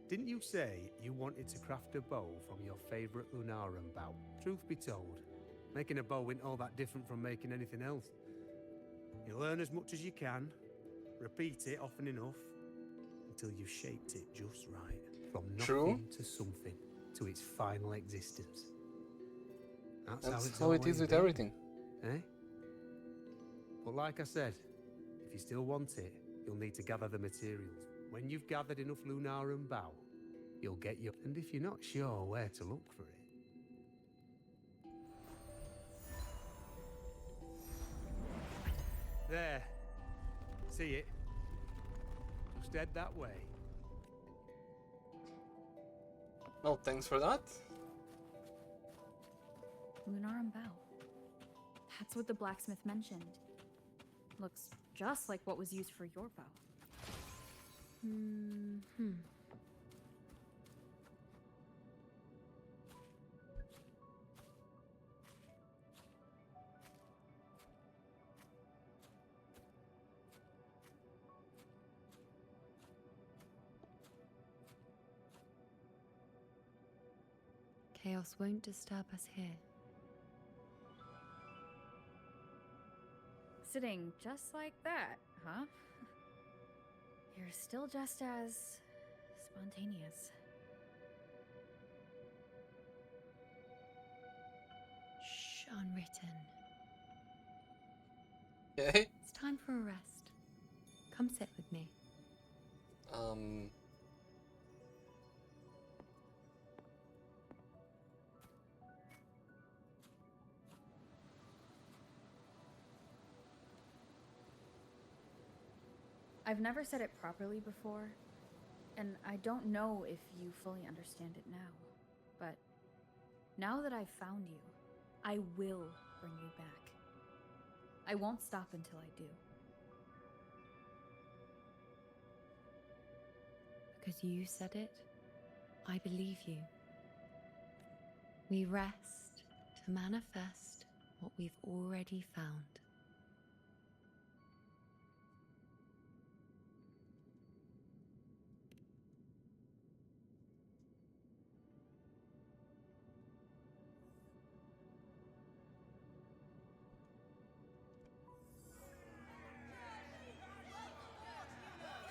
Didn't you say you wanted to craft a bow from your favorite Lunarum bow? Truth be told, making a bow isn't all that different from making anything else. You learn as much as you can, repeat it often enough, until you've shaped it just right. From nothing to something, to its final existence. That's how it is with been, everything. Eh? But like I said, if you still want it, you'll need to gather the materials. When you've gathered enough Lunarum bow, you'll get your... And if you're not sure where to look for it... There. See it? Just head that way. Well, thanks for that. Lunarum bow. That's what the blacksmith mentioned. Looks just like what was used for your bow. Chaos won't disturb us here. Sitting just like that, huh? You're still just as spontaneous. Shh, unwritten. Okay. It's time for a rest. Come sit with me. I've never said it properly before, and I don't know if you fully understand it now. But now that I've found you, I will bring you back. I won't stop until I do. Because you said it, I believe you. We rest to manifest what we've already found.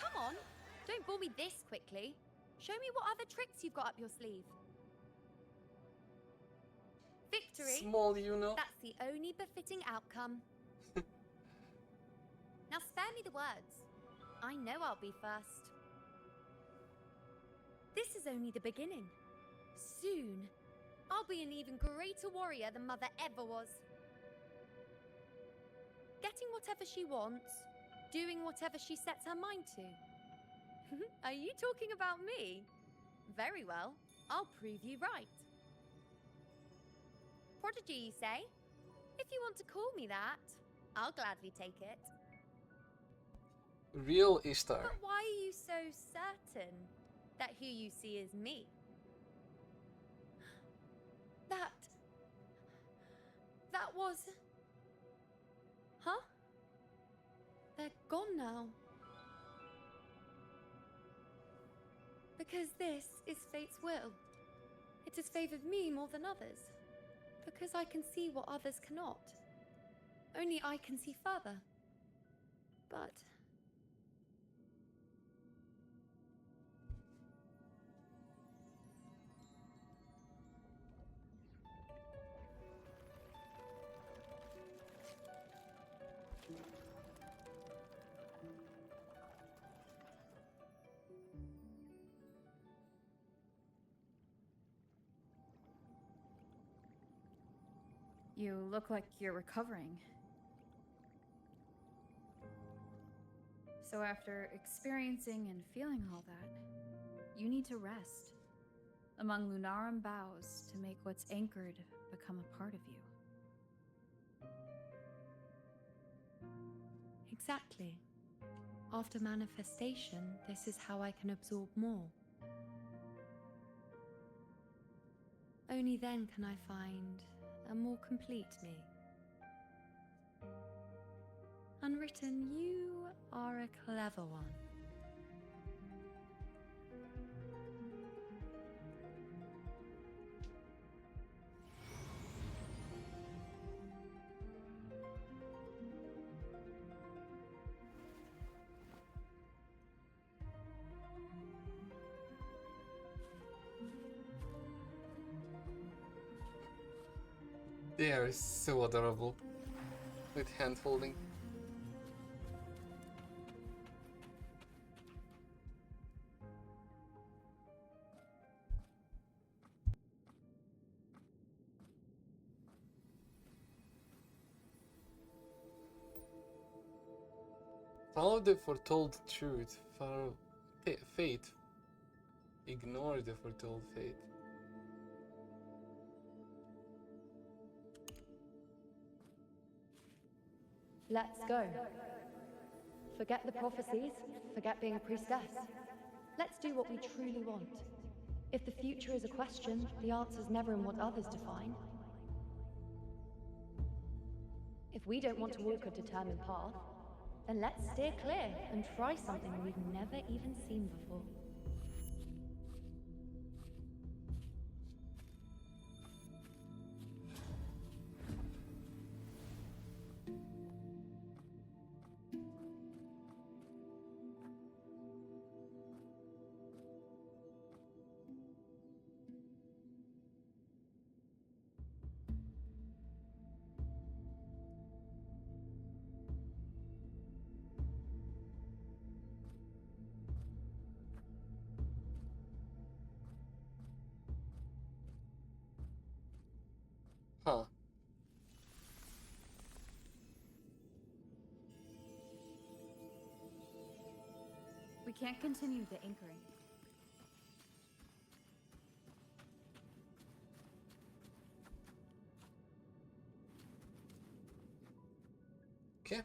Come on, don't bore me this quickly. Show me what other tricks you've got up your sleeve. Victory? Small Iuno. That's the only befitting outcome. Now spare me the words. I know I'll be first. This is only the beginning. Soon, I'll be an even greater warrior than Mother ever was. Getting whatever she wants, doing whatever she sets her mind to. Are you talking about me? Very well, I'll prove you right. Prodigy, you say? If you want to call me that, I'll gladly take it. Real Ishtar. But why are you so certain that who you see is me? That was... Huh? They're gone now. Because this is fate's will. It has favored me more than others. Because I can see what others cannot. Only I can see further. But... You look like you're recovering. So after experiencing and feeling all that, you need to rest among Lunarum boughs to make what's anchored become a part of you. Exactly. After manifestation, this is how I can absorb more. Only then can I find a more complete me. Unwritten, you are a clever one. They are so adorable with hand holding. Follow the foretold truth. Follow fate. Ignore the foretold fate. Let's go. Forget the prophecies, forget being a priestess. Let's do what we truly want. If the future is a question, the answer's never in what others define. If we don't want to walk a determined path, then let's steer clear and try something we've never even seen before. Huh. We can't continue the anchoring. Okay.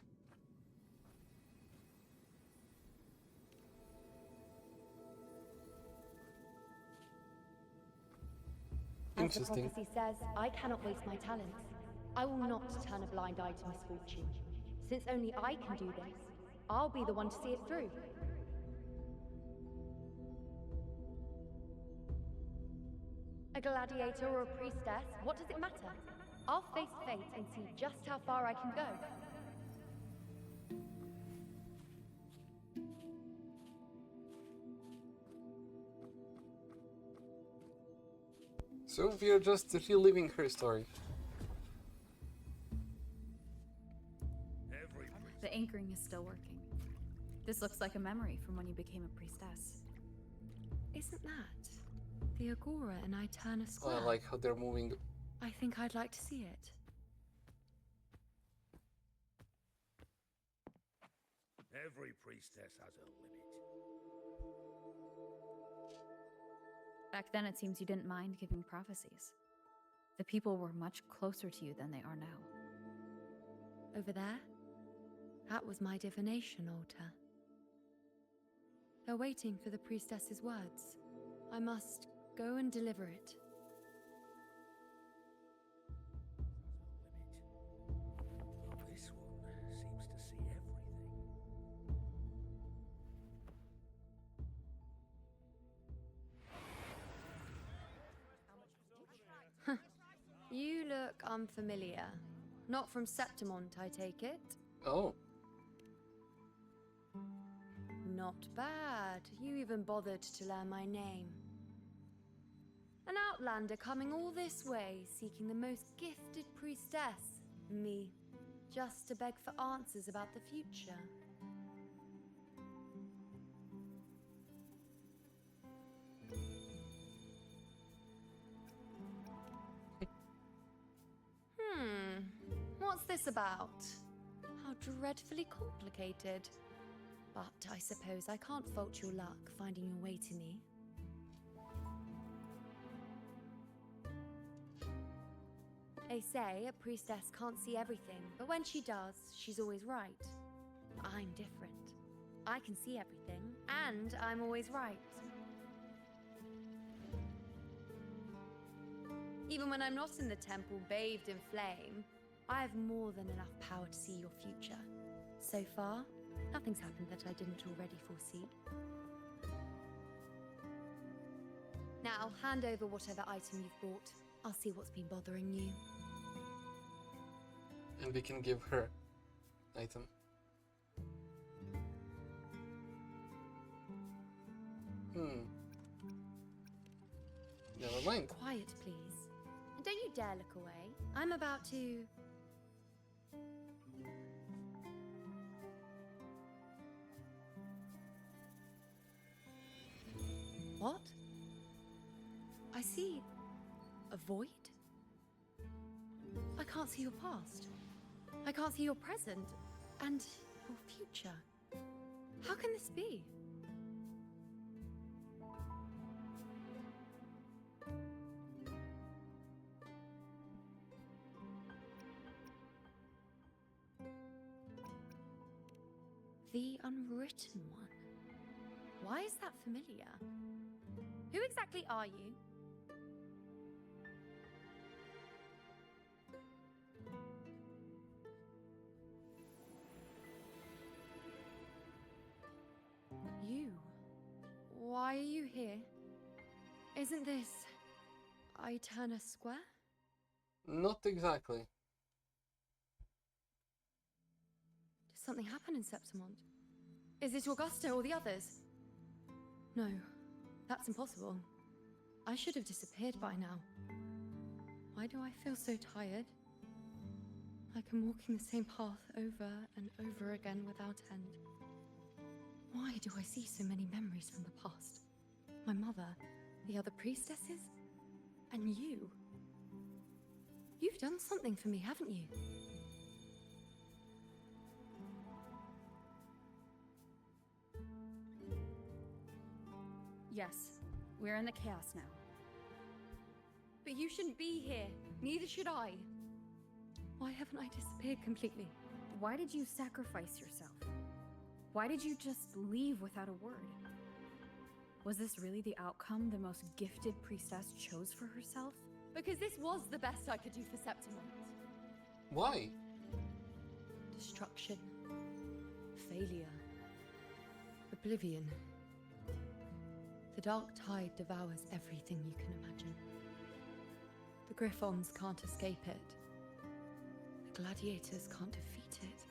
As the prophecy says, I cannot waste my talents. I will not turn a blind eye to misfortune. Since only I can do this, I'll be the one to see it through. A gladiator or a priestess, what does it matter? I'll face fate and see just how far I can go. So we are just reliving her story. The anchoring is still working. This looks like a memory from when you became a priestess. Isn't that the Agora in Eterna Square? I like how they're moving. I think I'd like to see it. Every priestess has a limit. Back then, it seems you didn't mind giving prophecies. The people were much closer to you than they are now. Over there? That was my divination altar. They're waiting for the priestess's words. I must go and deliver it. This one seems to see everything. You look unfamiliar. Not from Septimont, I take it? Oh. Not bad. You even bothered to learn my name. An outlander coming all this way, seeking the most gifted priestess, me, just to beg for answers about the future. What's this about? How dreadfully complicated. But I suppose I can't fault your luck finding your way to me. They say a priestess can't see everything, but when she does, she's always right. I'm different. I can see everything, and I'm always right. Even when I'm not in the temple bathed in flame, I have more than enough power to see your future. So far, nothing's happened that I didn't already foresee. Now, hand over whatever item you've bought. I'll see what's been bothering you. And we can give her item. Never mind. Quiet, please. And don't you dare look away. I'm about to... What? I see a void? I can't see your past. I can't see your present and your future. How can this be? The Unwritten One. Why is that familiar? Who exactly are you? You? Why are you here? Isn't this Eterna Square? Not exactly. Did something happen in Septimont? Is it Augusta or the others? No, that's impossible. I should have disappeared by now. Why do I feel so tired? Like I'm walking the same path over and over again without end. Why do I see so many memories from the past? My mother, the other priestesses, and you. You've done something for me, haven't you? Yes, we're in the chaos now. But you shouldn't be here. Neither should I. Why haven't I disappeared completely? Why did you sacrifice yourself? Why did you just leave without a word? Was this really the outcome the most gifted priestess chose for herself? Because this was the best I could do for Septimont. Why? Destruction. Failure. Oblivion. The Dark Tide devours everything you can imagine. The Griffons can't escape it. The gladiators can't defeat it.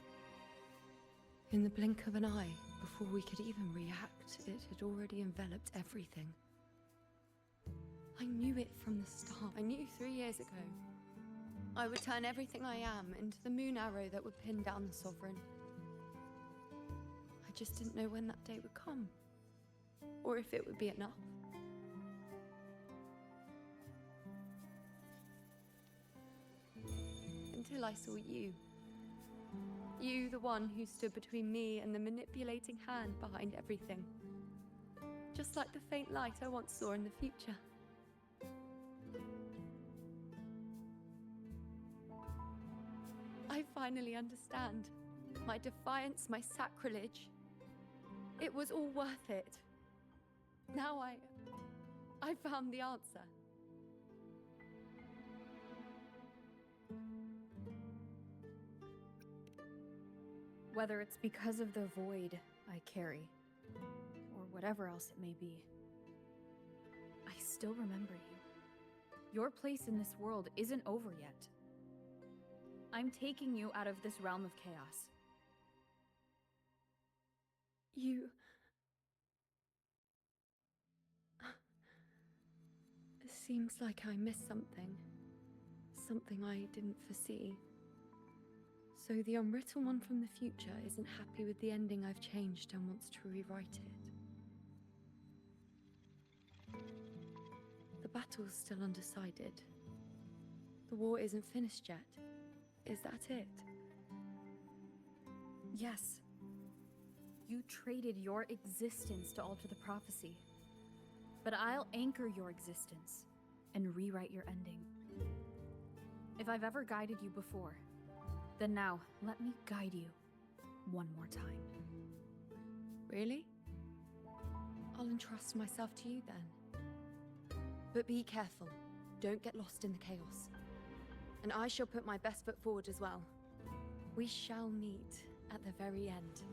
In the blink of an eye, before we could even react, it had already enveloped everything. I knew it from the start. I knew 3 years ago. I would turn everything I am into the moon arrow that would pin down the Sovereign. I just didn't know when that day would come. Or if it would be enough. Until I saw you. You, the one who stood between me and the manipulating hand behind everything. Just like the faint light I once saw in the future. I finally understand. My defiance, my sacrilege. It was all worth it. Now I found the answer. Whether it's because of the void I carry, or whatever else it may be, I still remember you. Your place in this world isn't over yet. I'm taking you out of this realm of chaos. You... It seems like I missed something. Something I didn't foresee. So the Unwritten One from the future isn't happy with the ending I've changed and wants to rewrite it. The battle's still undecided. The war isn't finished yet. Is that it? Yes. You traded your existence to alter the prophecy. But I'll anchor your existence and rewrite your ending. If I've ever guided you before, then now let me guide you one more time. Really? I'll entrust myself to you then. But be careful. Don't get lost in the chaos. And I shall put my best foot forward as well. We shall meet at the very end.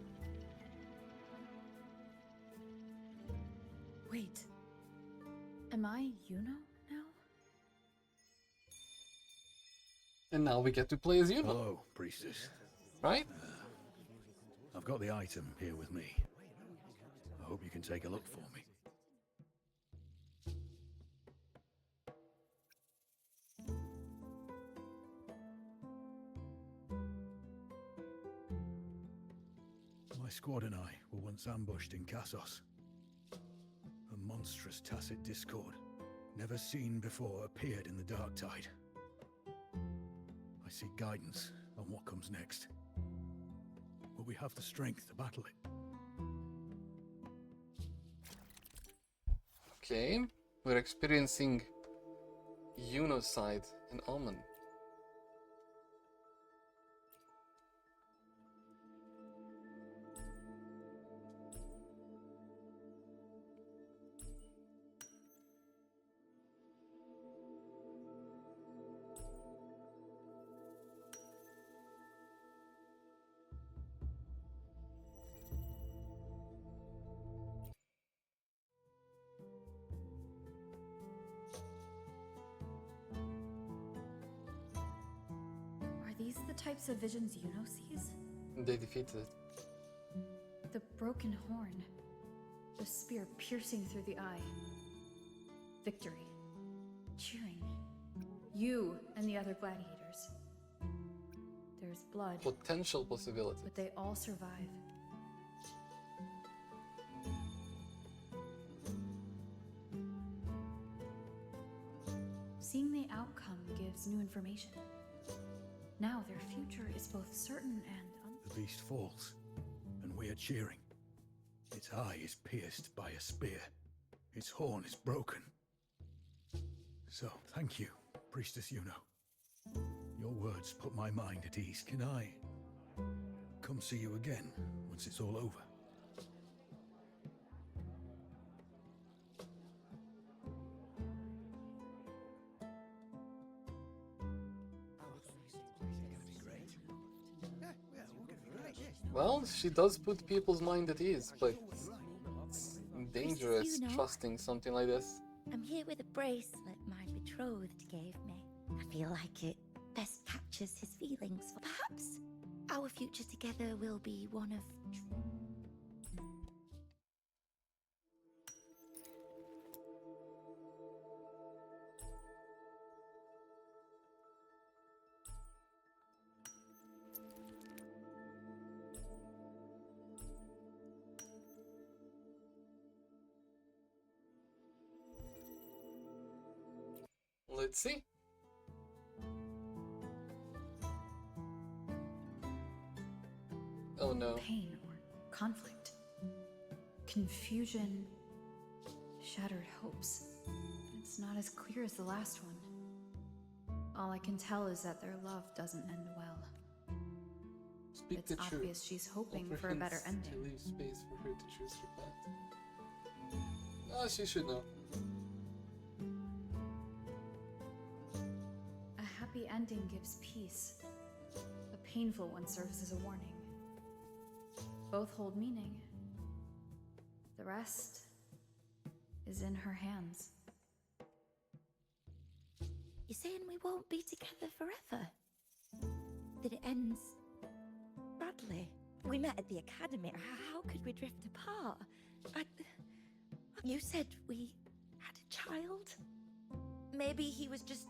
Wait. Am I Iuno now? And now we get to play as Iuno. Hello, priestess. Right? I've got the item here with me. I hope you can take a look for me. My squad and I were once ambushed in Kassos. A monstrous tacit discord, never seen before, appeared in the dark tide. I seek guidance on what comes next. Will we have the strength to battle it? Okay, we're experiencing Iuno's side in Omen. Are these the types of visions Iuno sees? They defeated it. The broken horn. The spear piercing through the eye. Victory. Cheering. You and the other gladiators. There's blood. Potential possibility. But they all survive. Seeing the outcome gives new information. Now their future is both certain and The beast falls, and we are cheering. Its eye is pierced by a spear. Its horn is broken. So, thank you, Priestess Iuno. Your words put my mind at ease. Can I come see you again once it's all over? Well, she does put people's mind at ease, but it's dangerous Iuno? trusting something like this. I'm here with a bracelet my betrothed gave me. I feel like it best captures his feelings. Perhaps our future together will be one of... Let's see. Oh no. pain or conflict. Confusion. Shattered hopes. It's not as clear as the last one. All I can tell is that their love doesn't end well. Speak It's the truth. obvious she's hoping Offer for a better hints ending. To leave space for her to choose her path. Ah, she should know. A happy ending gives peace. A painful one serves as a warning. Both hold meaning. The rest is in her hands. You're saying we won't be together forever? That it ends badly? We met at the academy. How could we drift apart? You said we had a child? Maybe he was just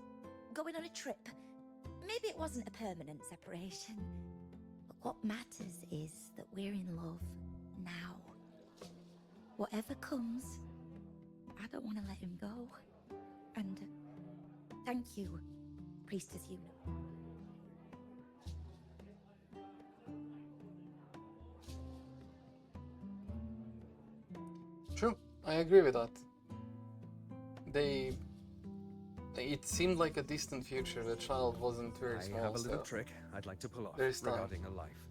going on a trip. Maybe it wasn't a permanent separation. But what matters is that we're in love now. Whatever comes, I don't want to let him go. And thank you, Priestess Iuno. I agree with that. It seemed like a distant future. The child wasn't very small. I have a little so trick I'd like to pull off there's time. regarding a life.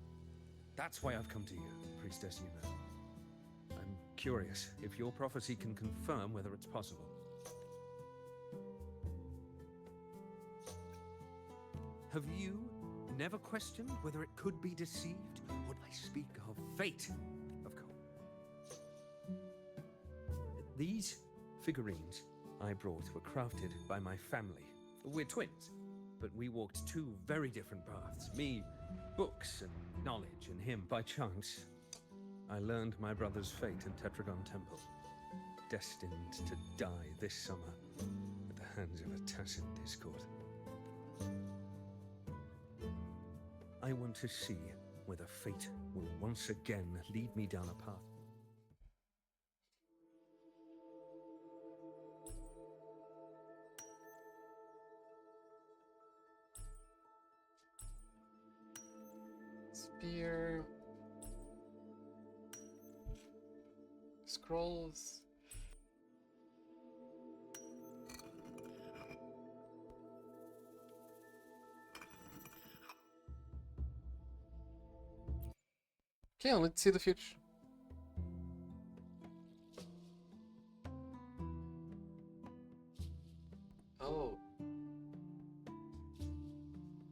That's why I've come to you, Priestess Iuno. I'm curious if your prophecy can confirm whether it's possible. Have you never questioned whether it could be deceived? When I speak of fate, of course. These figurines I brought were crafted by my family. We're twins, but we walked two very different paths. Me, books and knowledge, and him, by chance, I learned my brother's fate in Tetragon Temple. Destined to die this summer at the hands of a tacit discord. I want to see whether fate will once again lead me down a path. Spear. Scrolls. Okay, let's see the future. Oh.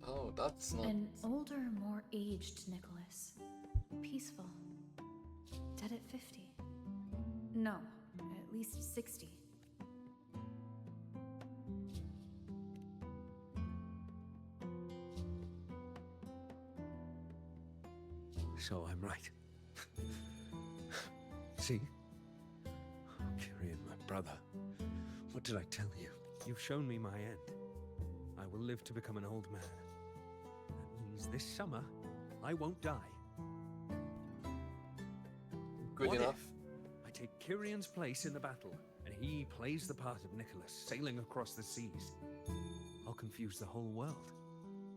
Oh, that's not... An older, more aged Nicholas. Peaceful. Dead at 50. No, at least 60. So I'm right. See? Kyrian, my brother. What did I tell you? You've shown me my end. I will live to become an old man. That means this summer, I won't die. Good What enough. if I take Kyrian's place in the battle, and he plays the part of Nicholas, sailing across the seas? I'll confuse the whole world.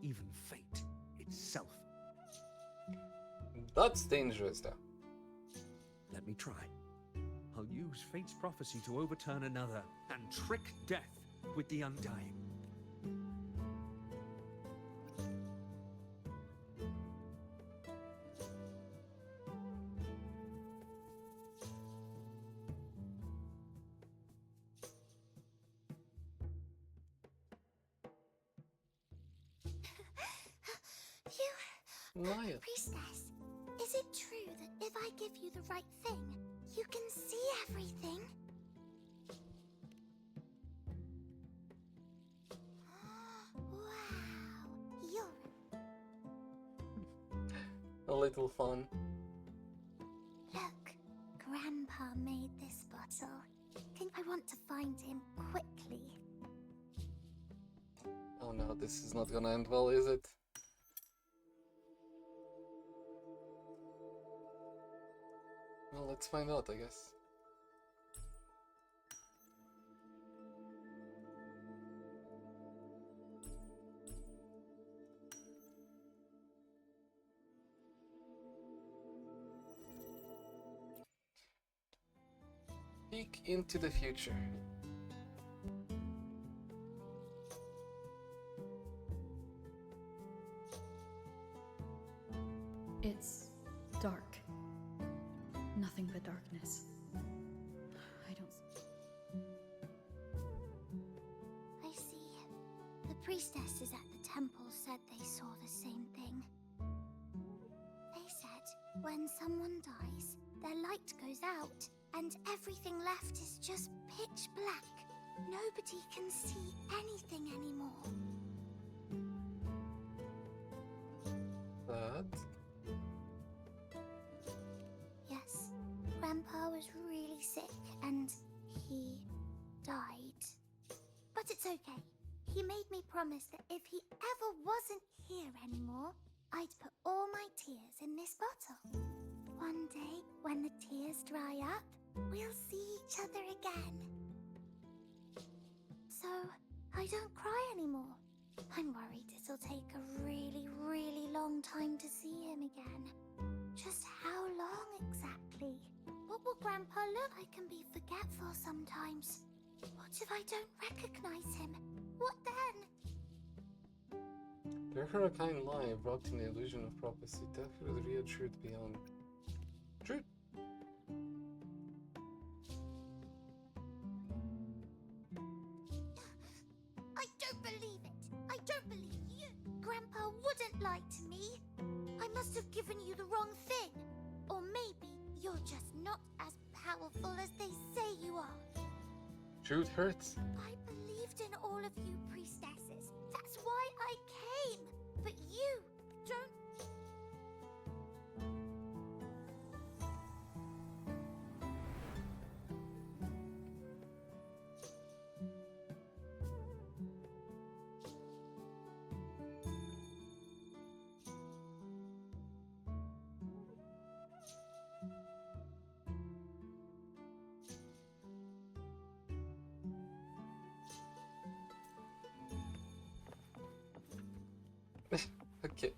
Even fate itself. That's dangerous, though. Let me try. I'll use fate's prophecy to overturn another and trick death with the undying. Maya. Priestess, is it true that if I give you the right thing, you can see everything? Wow, you're... A little fun. Look, Grandpa made this bottle. Think I want to find him quickly. Oh no, this is not gonna end well, is it? Well, let's find out, I guess. Peek into the future. It's dark. Nothing but darkness. I don't... I see. The priestesses at the temple said they saw the same thing. They said when someone dies, their light goes out, and everything left is just pitch black. Nobody can see anything anymore. That? Yes, Grandpa was really sick and he died. But it's okay. He made me promise that if he ever wasn't here anymore, I'd put all my tears in this bottle. One day, when the tears dry up, we'll see each other again. So, I don't cry anymore. I'm worried it'll take a really, really long time to see him again. Just how long exactly? What will Grandpa Grandpa, look, I can be forgetful sometimes. What if I don't recognize him? What then? Therefore, a kind lie wrapped in the illusion of prophecy, death with real truth beyond. Truth! I don't believe it. I don't believe you. Grandpa wouldn't lie to me. I must have given you the wrong thing. Or maybe you're just not as powerful as they say you are. Truth hurts. I believed in all of you priestesses. That's why I came. But you don't. Okay.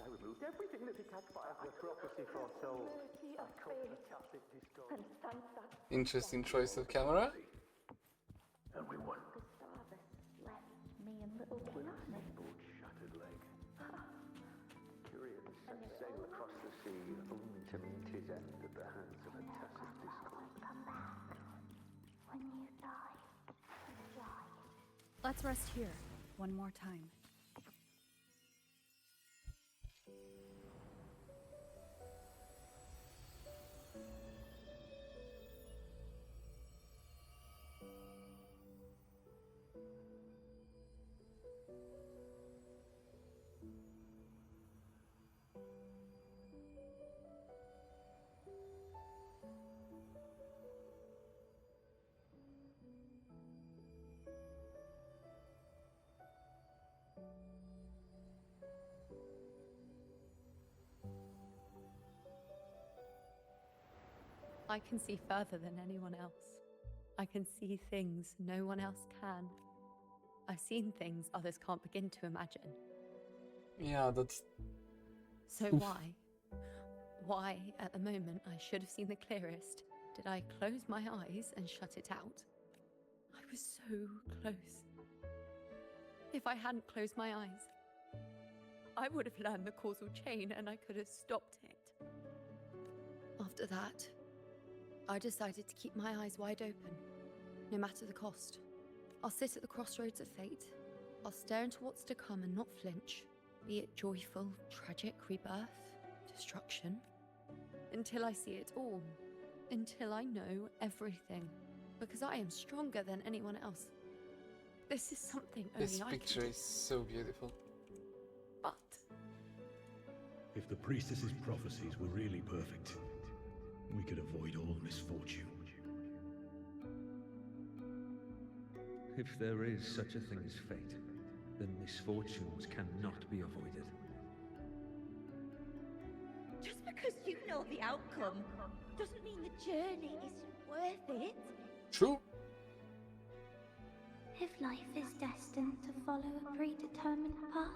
I removed everything that detached by the prophecy foretold. I cut the Catholic discord. Interesting choice of camera. And we won. Gustavus left me and little Kiana. Boat's shattered leg. Curious set sail across the sea, only to meet his end at the hands of a tacit discord. Come back. When you die, die. Let's rest here, one more time. I can see further than anyone else. I can see things no one else can. I've seen things others can't begin to imagine. Yeah, that's... So why? Why, at the moment I should have seen the clearest, did I close my eyes and shut it out? I was so close. If I hadn't closed my eyes, I would have learned the causal chain and I could have stopped it. After that, I decided to keep my eyes wide open, no matter the cost. I'll sit at the crossroads of fate. I'll stare into what's to come and not flinch, be it joyful, tragic, rebirth, destruction, until I see it all, until I know everything, because I am stronger than anyone else. This is something only This I picture can do. is so beautiful. But if the priestess's prophecies were really perfect, we could avoid all misfortune. If there is such a thing as fate, then misfortunes cannot be avoided. Just because you know the outcome doesn't mean the journey isn't worth it. True. If life is destined to follow a predetermined path,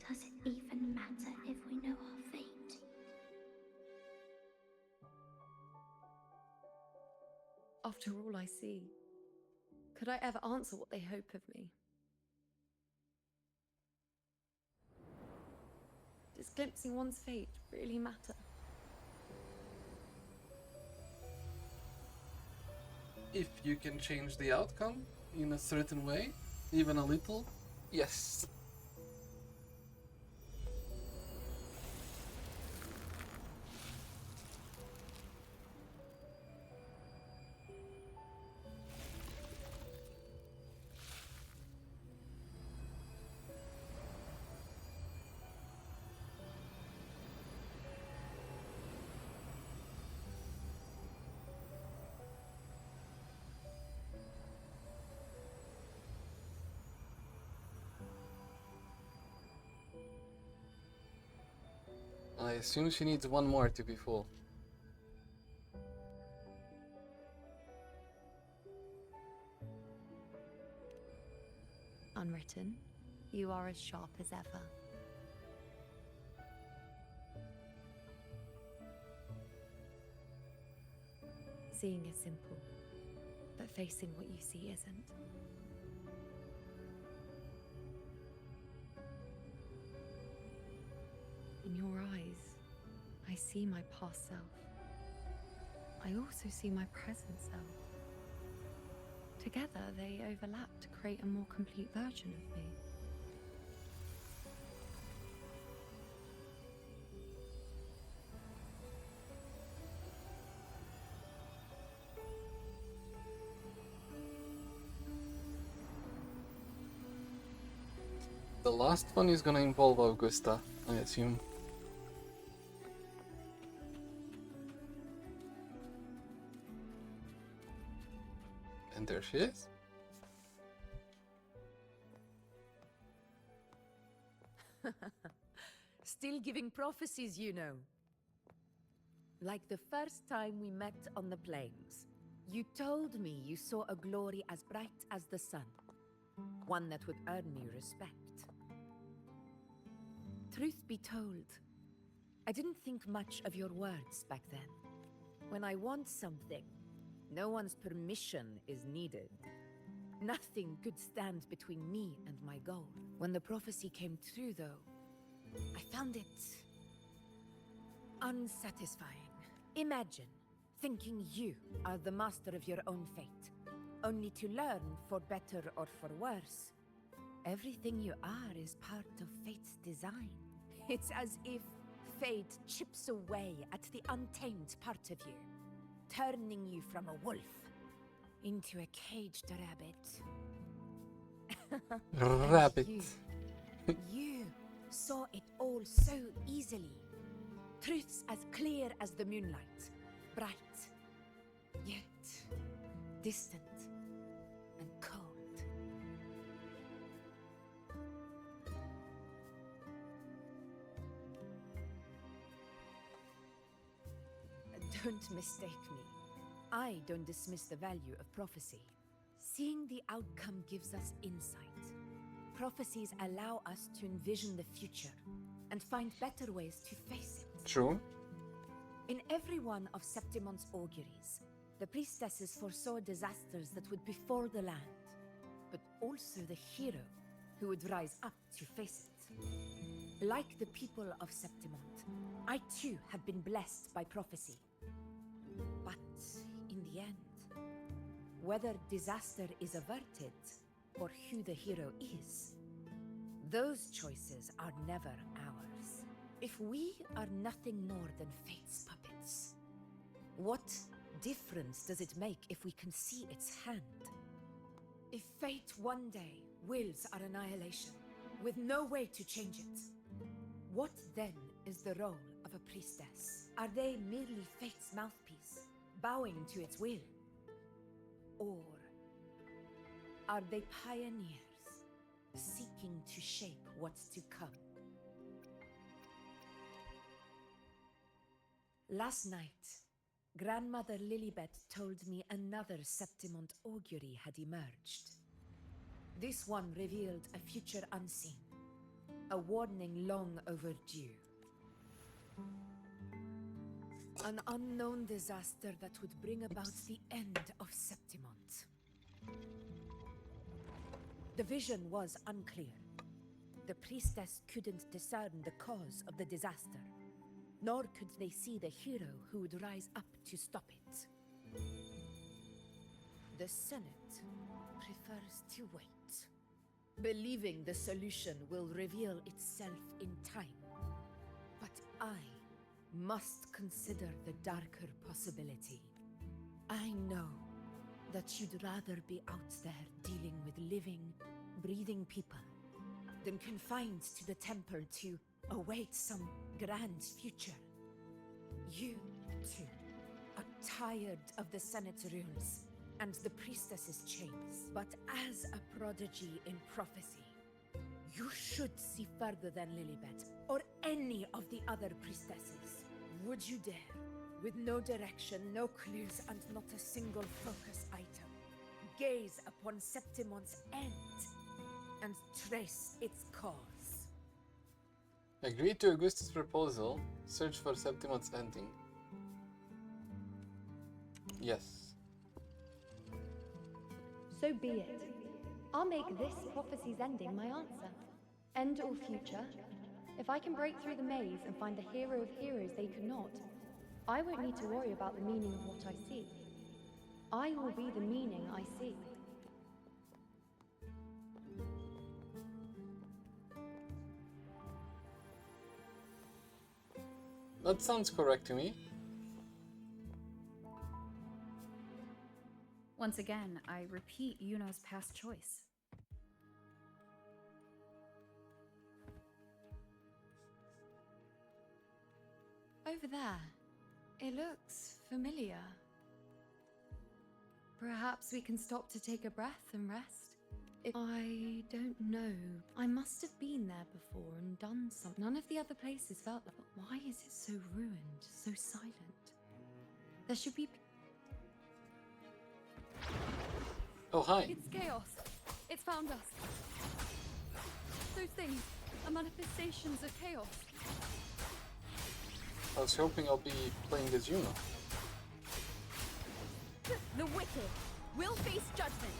does it even matter if we know our fate? after all I see, could I ever answer what they hope of me? Does glimpsing one's fate really matter? If you can change the outcome in a certain way, even a little, yes. I assume she needs one more to be full. Unwritten, you are as sharp as ever. Seeing is simple, but facing what you see isn't. In your eyes, I see my past self. I also see my present self. Together, they overlap to create a more complete version of me. The last one is gonna involve Augusta, I assume. And there she is. Still giving prophecies, you know. Like the first time we met on the plains, you told me you saw a glory as bright as the sun, one that would earn me respect. Truth be told, I didn't think much of your words back then. When I want something, no one's permission is needed. Nothing could stand between me and my goal. When the prophecy came true, though, I found it unsatisfying. Imagine thinking you are the master of your own fate, only to learn, for better or for worse, everything you are is part of fate's design. It's as if fate chips away at the untamed part of you, turning you from a wolf into a caged rabbit. Rabbit. You saw it all so easily. Truths as clear as the moonlight, bright, yet distant and cold. Don't mistake me. I don't dismiss the value of prophecy. Seeing the outcome gives us insight. Prophecies allow us to envision the future and find better ways to face it. True. In every one of Septimon's auguries, the priestesses foresaw disasters that would befall the land, but also the hero who would rise up to face it. Like the people of Septimont, I too have been blessed by prophecy. But in the end, whether disaster is averted or who the hero is, those choices are never ours. If we are nothing more than fate's puppets, what difference does it make if we can see its hand? If fate one day wills our annihilation, with no way to change it, what then is the role of a priestess? Are they merely fate's mouthpiece, bowing to its will? Or are they pioneers, seeking to shape what's to come? Last night, Grandmother Lilibet told me another Septimont augury had emerged. This one revealed a future unseen, a warning long overdue. An unknown disaster that would bring about the end of Septimont. The vision was unclear. The priestess couldn't discern the cause of the disaster, nor could they see the hero who would rise up to stop it. The Senate prefers to wait, believing the solution will reveal itself in time. But I must consider the darker possibility. I know that you'd rather be out there dealing with living, breathing people than confined to the temple to await some grand future. You, too, are tired of the Senate's rules and the priestess's chains. But as a prodigy in prophecy, you should see further than Lilibet or any of the other priestesses. Would you dare, with no direction, no clues, and not a single focus item, gaze upon Septimont's end and trace its cause? Agree to Augusta's proposal. Search for Septimont's ending. Yes. So be it. I'll make this prophecy's ending my answer. End or future, if I can break through the maze and find the hero of heroes they could not, I won't need to worry about the meaning of what I see. I will be the meaning I see. That sounds correct to me. Once again, I repeat Iuno's past choice. Over there, it looks familiar. Perhaps we can stop to take a breath and rest? I don't know. I must have been there before and done something. None of the other places felt like. But why is it so ruined, so silent? There should be. Oh, hi. It's chaos. It's found us. Those things are manifestations of chaos. I was hoping I'll be playing as Iuno. The wicked will face judgment.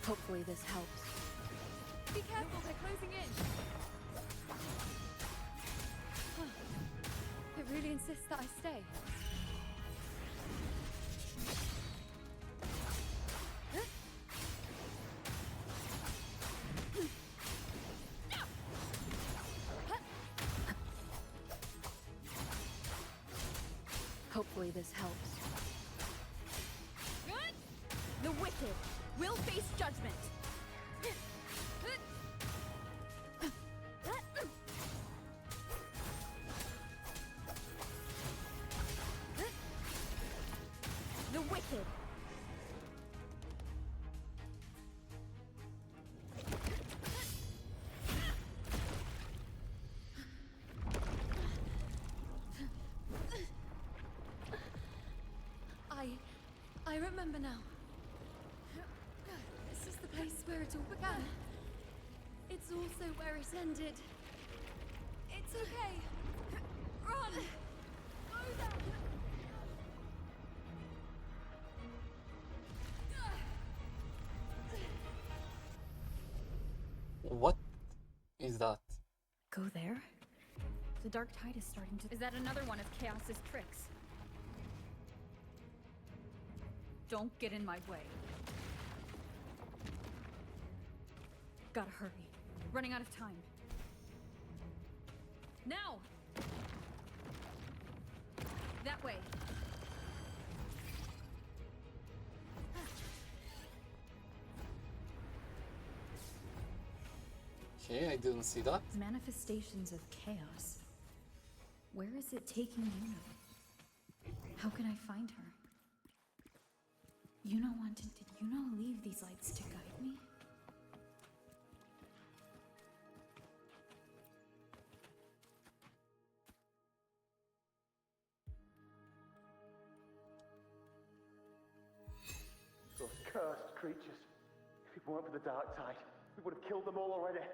Hopefully this helps. Be careful, they're closing in. It really insists that I stay. Hopefully this helps. The wicked will face judgment. The wicked. I remember now. This is the place where it all began. It's also where it ended. It's okay. Run! Go there! What is that? Go there? The dark tide is starting to. Is that another one of Chaos's tricks? Don't get in my way. Gotta hurry. Running out of time. Now! That way. Okay, I didn't see that. Manifestations of chaos. Where is it taking Iuno? How can I find her? Did Iuno leave these lights to guide me? Those cursed creatures. If it weren't for the dark tide, we would have killed them all already.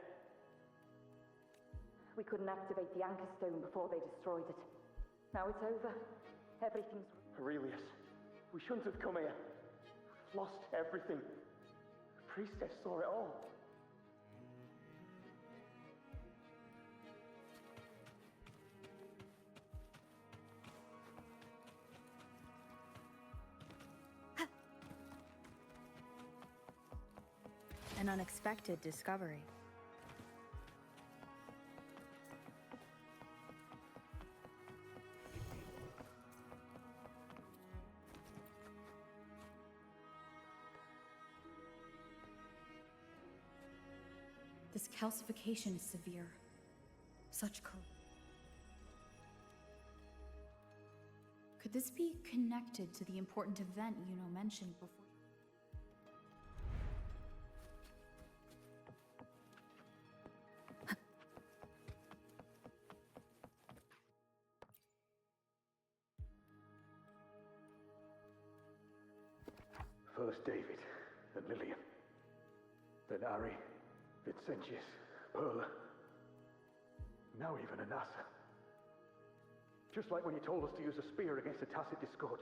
We couldn't activate the anchor stone before they destroyed it. Now it's over. Everything's... Aurelius, we shouldn't have come here. We've lost everything. The priestess saw it all. An unexpected discovery. This calcification is severe. Such Could this be connected to the important event Iuno mentioned before? First David, then Lillian, then Harry, Vicentius, Perla. Now even Anassa. Just like when you told us to use a spear against the tacit discord.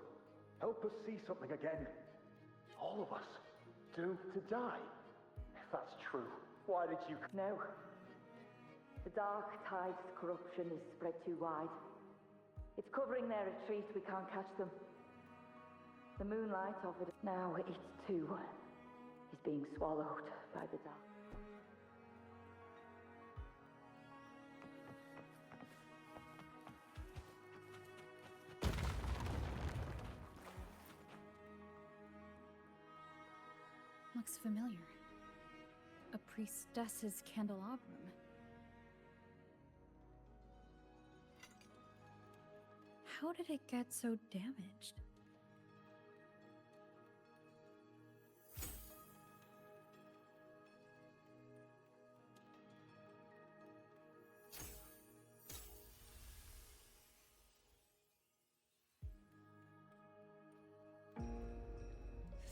Help us see something again. All of us. Doomed to die. If that's true, why did you... No. The Dark Tide's corruption is spread too wide. It's covering their retreat, we can't catch them. The moonlight offered... Now it too is being swallowed by the dark. Looks familiar. A priestess's candelabrum. How did it get so damaged?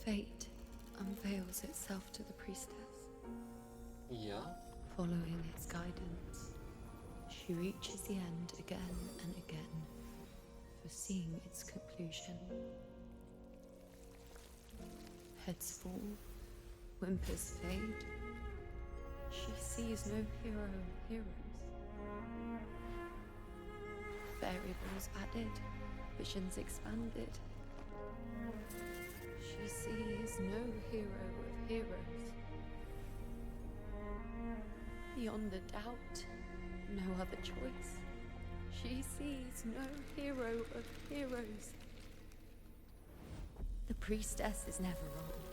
Fate unveils itself to the priestess. Yeah? Following its guidance, she reaches the end again and again, foreseeing its conclusion. Heads fall, whimpers fade. She sees no hero of heroes. Variables added, visions expanded. She sees no hero of heroes. Beyond a doubt, no other choice. She sees no hero of heroes. The priestess is never wrong,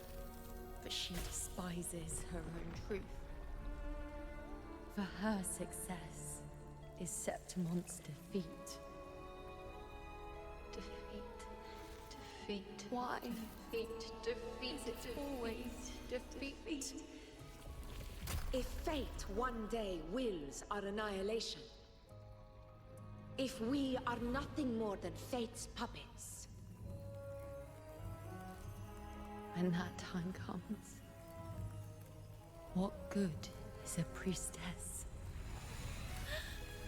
but she despises her own truth. For her success is Septimon's defeat. Defeat. Why? Defeat. It's always defeat. If fate one day wills our annihilation, if we are nothing more than fate's puppets, when that time comes, what good is a priestess?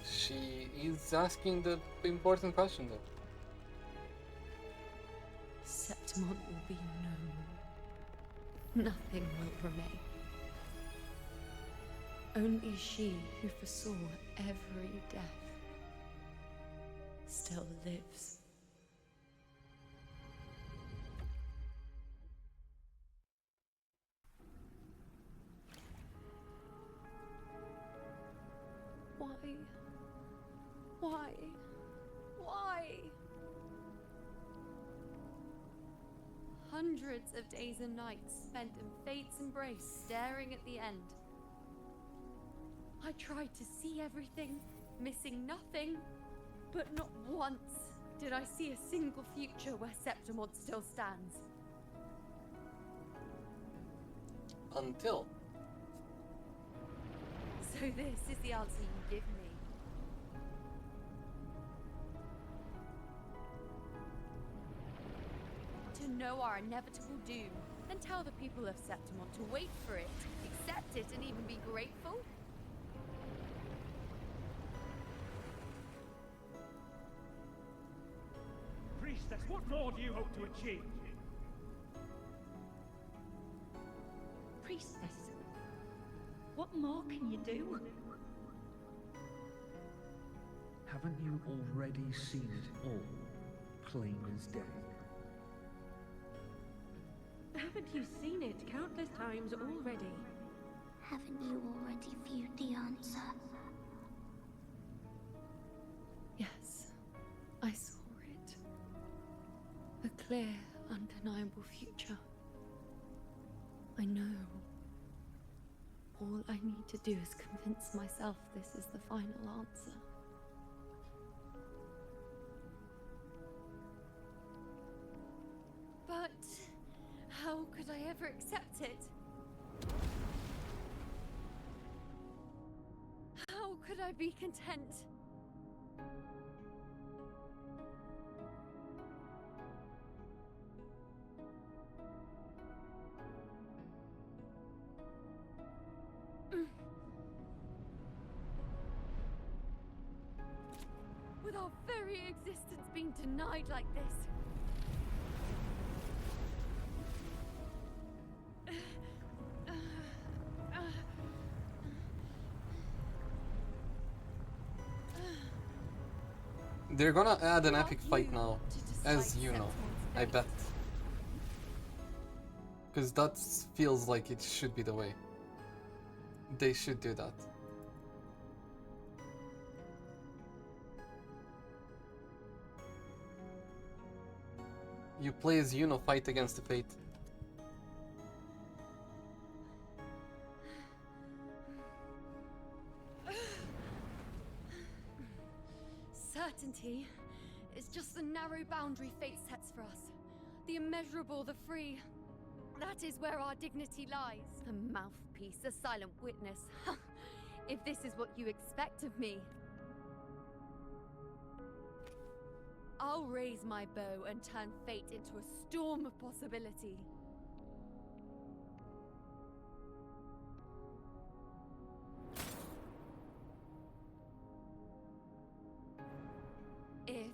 She is asking the important question though. Septimon will be known. Nothing will remain. Only she who foresaw every death still lives. Why? Why? Why? Hundreds of days and nights spent in fate's embrace, staring at the end. I tried to see everything, missing nothing, but not once did I see a single future where Septimon still stands. Until. So this is the answer you give me. To know our inevitable doom, then tell the people of Septimon to wait for it, accept it, and even be grateful? Priestess, what more do you hope to achieve? Priestess, what more can you do? Haven't you already seen it all, plain as day? Haven't you seen it countless times already? Haven't you already viewed the answer? Yes, I saw it. A clear, undeniable future. I know. All I need to do is convince myself this is the final answer. But how could I ever accept it? How could I be content? very existence being denied like this? They're gonna add an Who are epic fight you now, to as decide Iuno, Septimon's I fate? bet. Because that feels like it should be the way. They should do that. You play as Iuno, fight against the fate. Certainty is just the narrow boundary fate sets for us. The immeasurable, the free. That is where our dignity lies. A mouthpiece, a silent witness. If this is what you expect of me. I'll raise my bow and turn fate into a storm of possibility. If,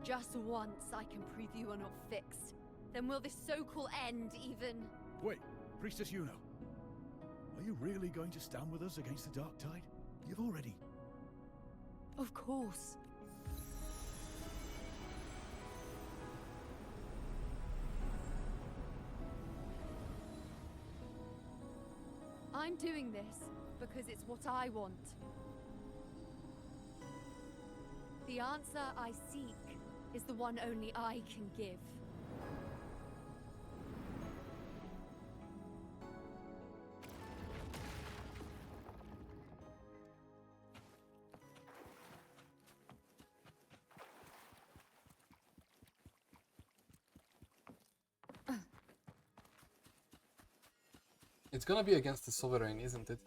just once, I can prove you are not fixed, then will this so-called end even... Wait, Priestess Iuno. Are you really going to stand with us against the Dark Tide? You've already... Of course. I'm doing this because it's what I want. The answer I seek is the one only I can give. It's gonna be against the Sovereign, isn't it?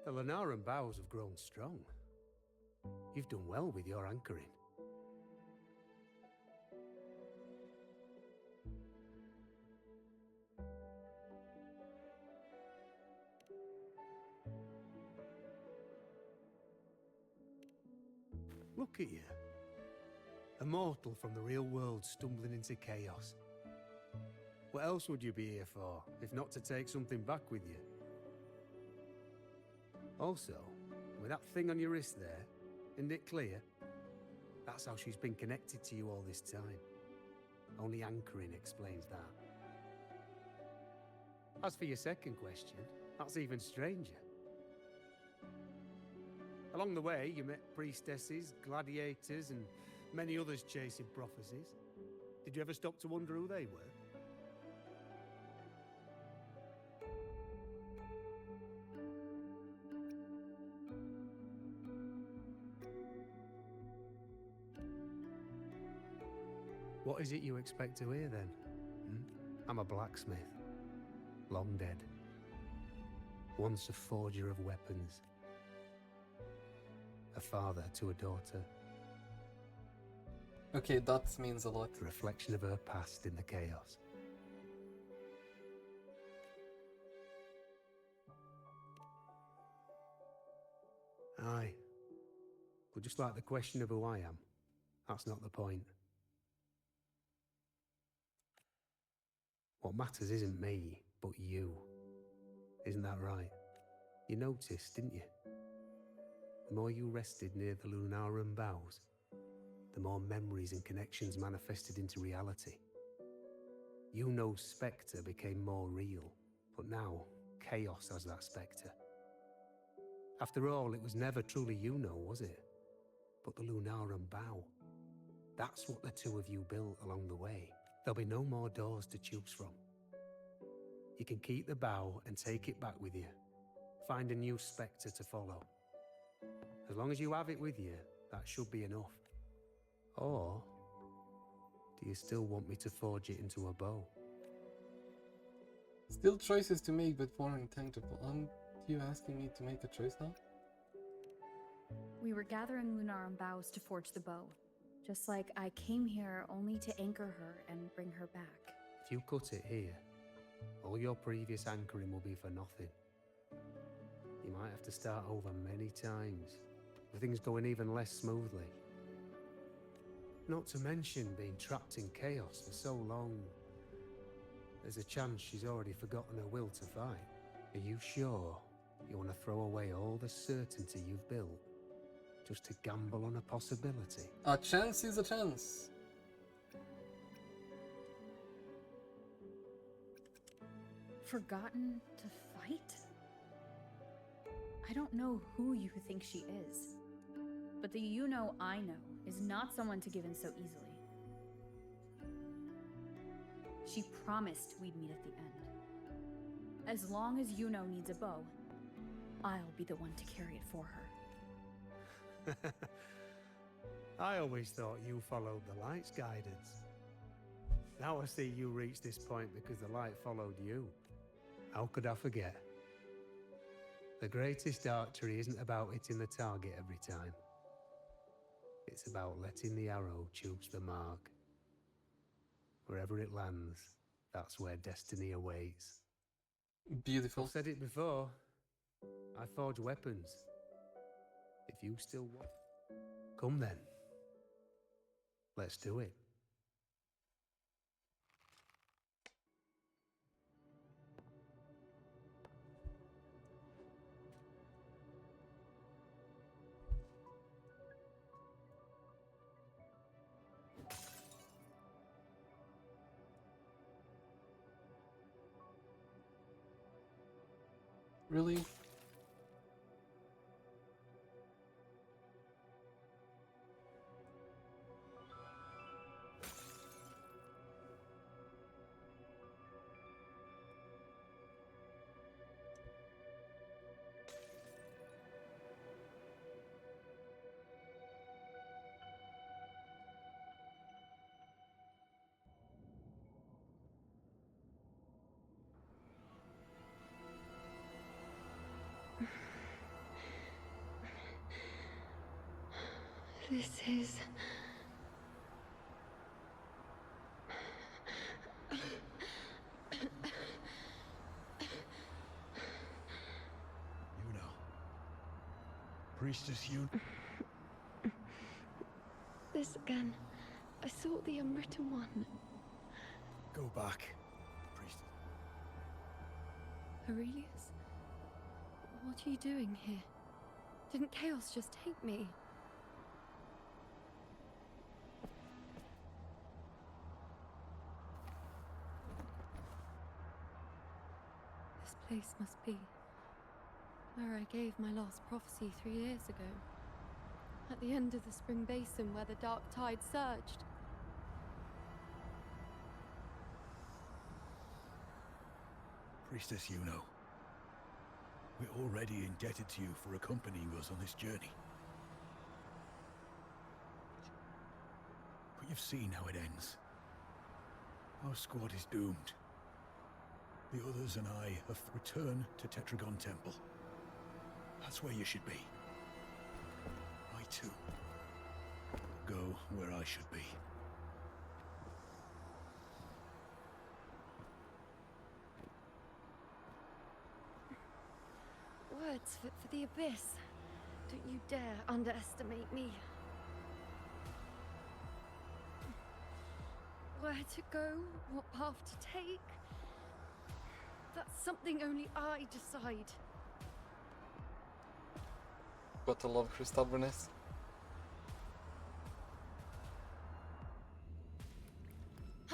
The Lunaran bows have grown strong. You've done well with your anchoring. Look at you. A mortal from the real world stumbling into chaos. What else would you be here for, if not to take something back with you? Also, with that thing on your wrist there, isn't it clear? That's how she's been connected to you all this time. Only anchoring explains that. As for your second question, that's even stranger. Along the way, you met priestesses, gladiators, and many others chasing prophecies. Did you ever stop to wonder who they were? What is it you expect to hear then? I'm a blacksmith, long dead. Once a forger of weapons. A father to a daughter. Okay, that means a lot. A reflection of her past in the chaos. Aye. But just like the question of who I am, that's not the point. What matters isn't me, but you. Isn't that right? You noticed, didn't you? The more you rested near the Lunaran boughs, the more memories and connections manifested into reality. Iuno's spectre became more real, but now chaos has that spectre. After all, it was never truly Iuno, was it? But the Lunaran bough. That's what the two of you built along the way. There'll be no more doors to choose from. You can keep the bow and take it back with you. Find a new spectre to follow. As long as you have it with you, that should be enough. Or do you still want me to forge it into a bow? Still choices to make, but more intangible. Aren't you asking me to make a choice now? We were gathering Lunarum boughs to forge the bow. Just like I came here only to anchor her and bring her back. If you cut it here, all your previous anchoring will be for nothing. You might have to start over many times, with things going even less smoothly. Not to mention being trapped in chaos for so long. There's a chance she's already forgotten her will to fight. Are you sure you want to throw away all the certainty you've built just to gamble on a possibility? A chance is a chance. Forgotten to fight? I don't know who you think she is, but the Iuno I know is not someone to give in so easily. She promised we'd meet at the end. As long as Iuno needs a bow, I'll be the one to carry it for her. I always thought you followed the light's guidance. Now I see you reached this point because the light followed you. How could I forget? The greatest archery isn't about hitting the target every time. It's about letting the arrow choose the mark. Wherever it lands, that's where destiny awaits. Beautiful. I've said it before. I forge weapons. If you still want... Come then. Let's do it. Really? This is... Iuno. Priestess Iuno. This again. I sought the unwritten one. Go back, priestess. Aurelius? What are you doing here? Didn't chaos just take me? This place must be where I gave my last prophecy 3 years ago. At the end of the spring basin where the dark tide surged. Priestess Iuno. We're already indebted to you for accompanying us on this journey. But you've seen how it ends. Our squad is doomed. The others and I have returned to Tetragon Temple. That's where you should be. I too will go where I should be. Words for the abyss. Don't you dare underestimate me. Where to go, what path to take. That's something only I decide. Gotta love her stubbornness.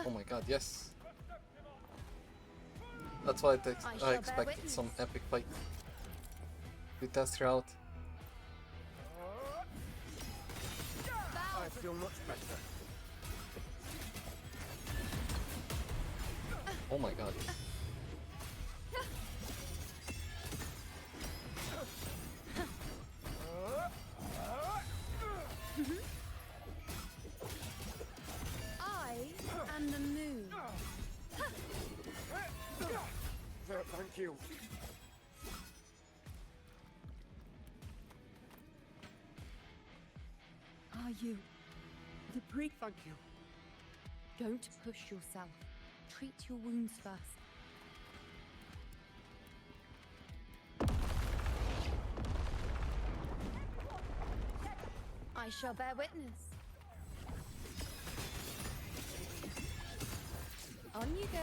Oh my god, yes. That's why I expected some epic fight. We test her out. I feel much better. Oh my god. are you? The priest. Thank you. Don't push yourself. Treat your wounds first. I shall bear witness. On you go.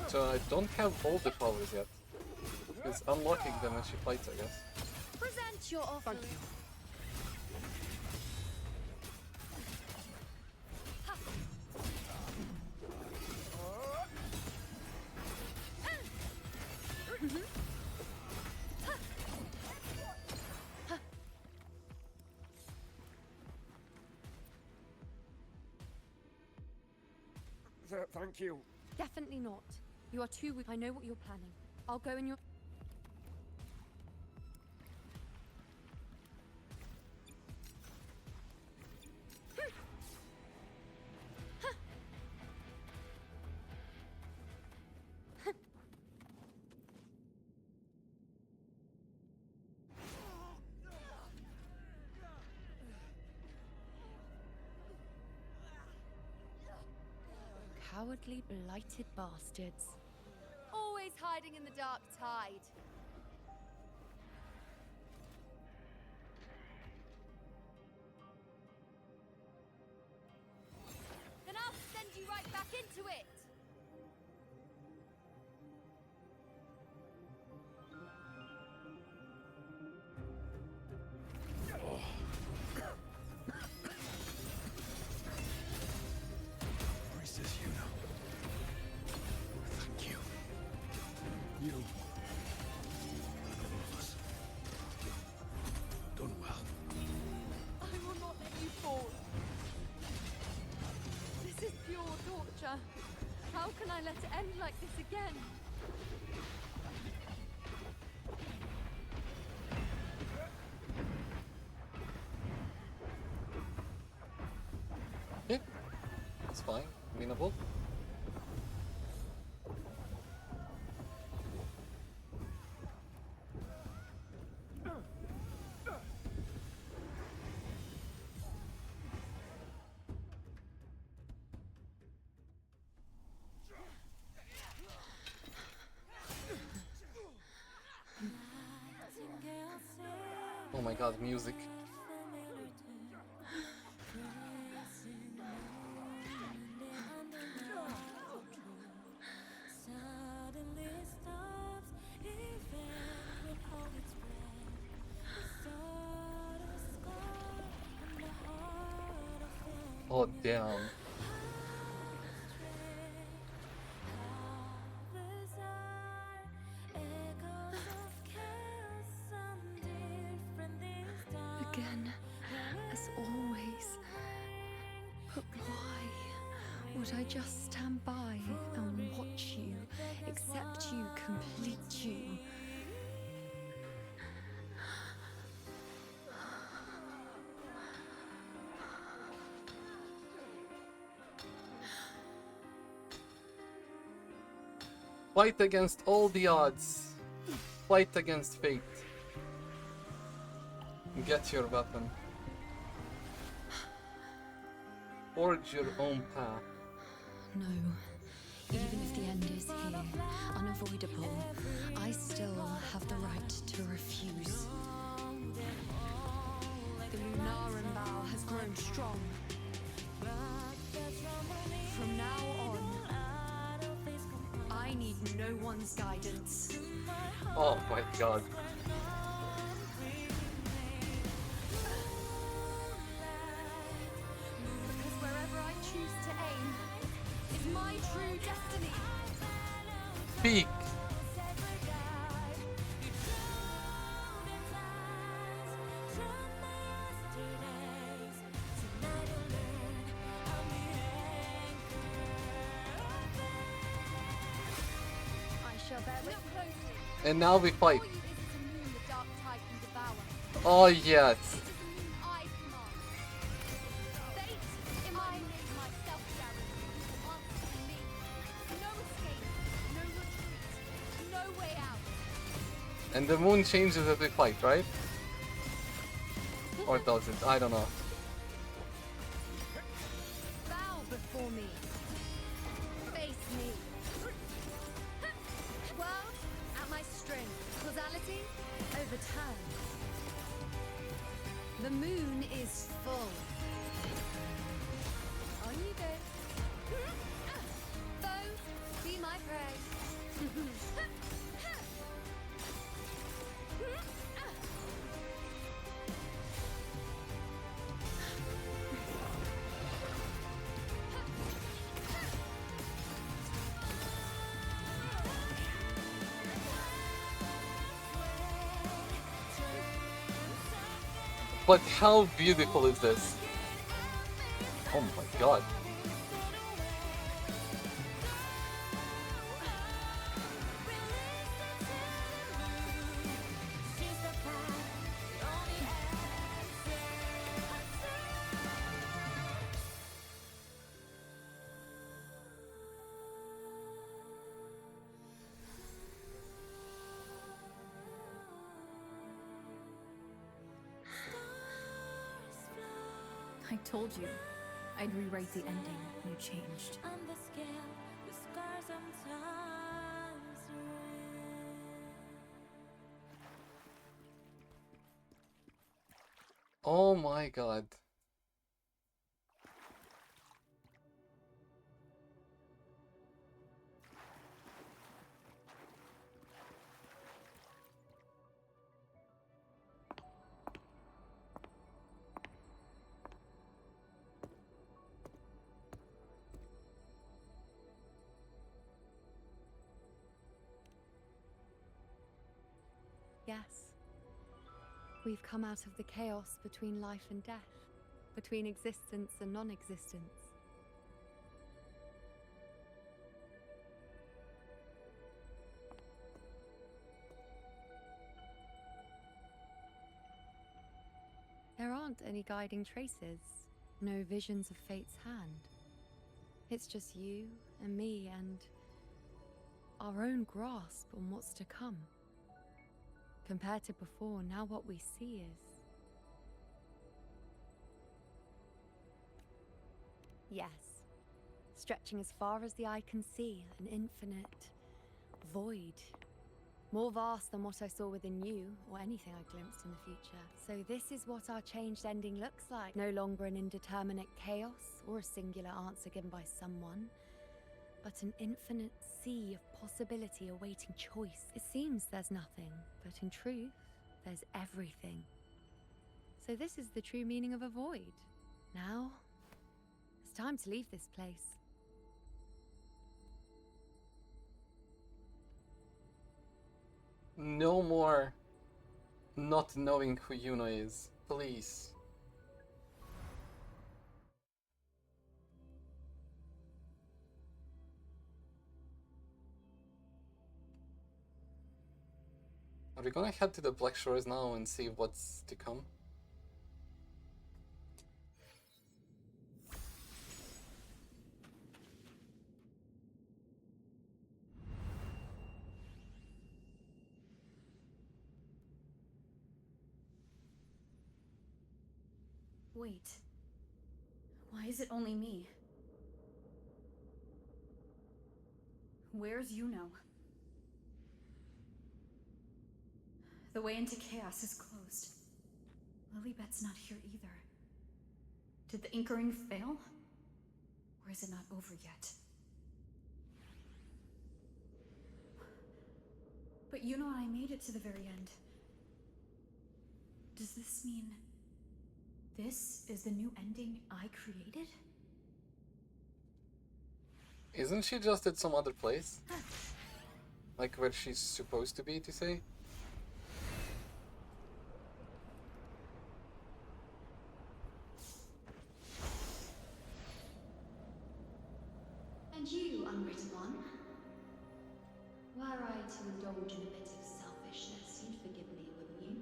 So I don't have all the powers yet. It's unlocking them as she fights, I guess. Present your offer. Thank you. Thank you. Definitely not. You are too weak. I know what you're planning. I'll go in your... Cowardly, blighted bastards. Always hiding in the dark tide. Then I'll send you right back into it. Priestess Iuno. Thank you. You and all of us done well. I will not let you fall. This is pure torture. How can I let it end like this again? Yeah, it's fine. Winnable. Oh my god, music. Oh damn. Again, as always. But why would I just stand by and watch you, accept you, complete you? Fight against all the odds. Fight against fate. Get your weapon. Forge your own path. No. Even if the end is here, unavoidable, I still have the right to refuse. The Lunaran vow has grown strong. From now on, I need no one's guidance. Oh my god. Because wherever I choose to aim is my true destiny. Speak. I shall bear witness. And now we fight. All you is to moon the dark tide can devour. Oh yes. I command. Fate, I make myself guarantee answer to me. No escape, no retreat, no way out. And the moon changes as we fight, right? Or does it? I don't know. The moon is full. On you go. Foes, be my prey. But how beautiful is this? Oh my god. I told you, I'd rewrite the ending. You changed. Oh my god. Yes. We've come out of the chaos between life and death, between existence and non-existence. There aren't any guiding traces, no visions of fate's hand. It's just you and me and our own grasp on what's to come. Compared to before, now what we see is... Yes. Stretching as far as the eye can see, an infinite void. More vast than what I saw within you, or anything I glimpsed in the future. So this is what our changed ending looks like. No longer an indeterminate chaos, or a singular answer given by someone, but an infinite sea of possibility awaiting choice. It seems there's nothing, but in truth, there's everything. So this is the true meaning of a void. Now, it's time to leave this place. No more not knowing who Iuno is, please. Are we gonna head to the Black Shores now and see what's to come? Wait. Why is it only me? Where's Iuno? The way into chaos is closed. Lilybet's not here either. Did the anchoring fail? Or is it not over yet? But Iuno and I made it to the very end. Does this mean... this is the new ending I created? Isn't she just at some other place? Like where she's supposed to be, to say? And you, unwritten one? Were I to indulge in a bit of selfishness, you'd forgive me, wouldn't you?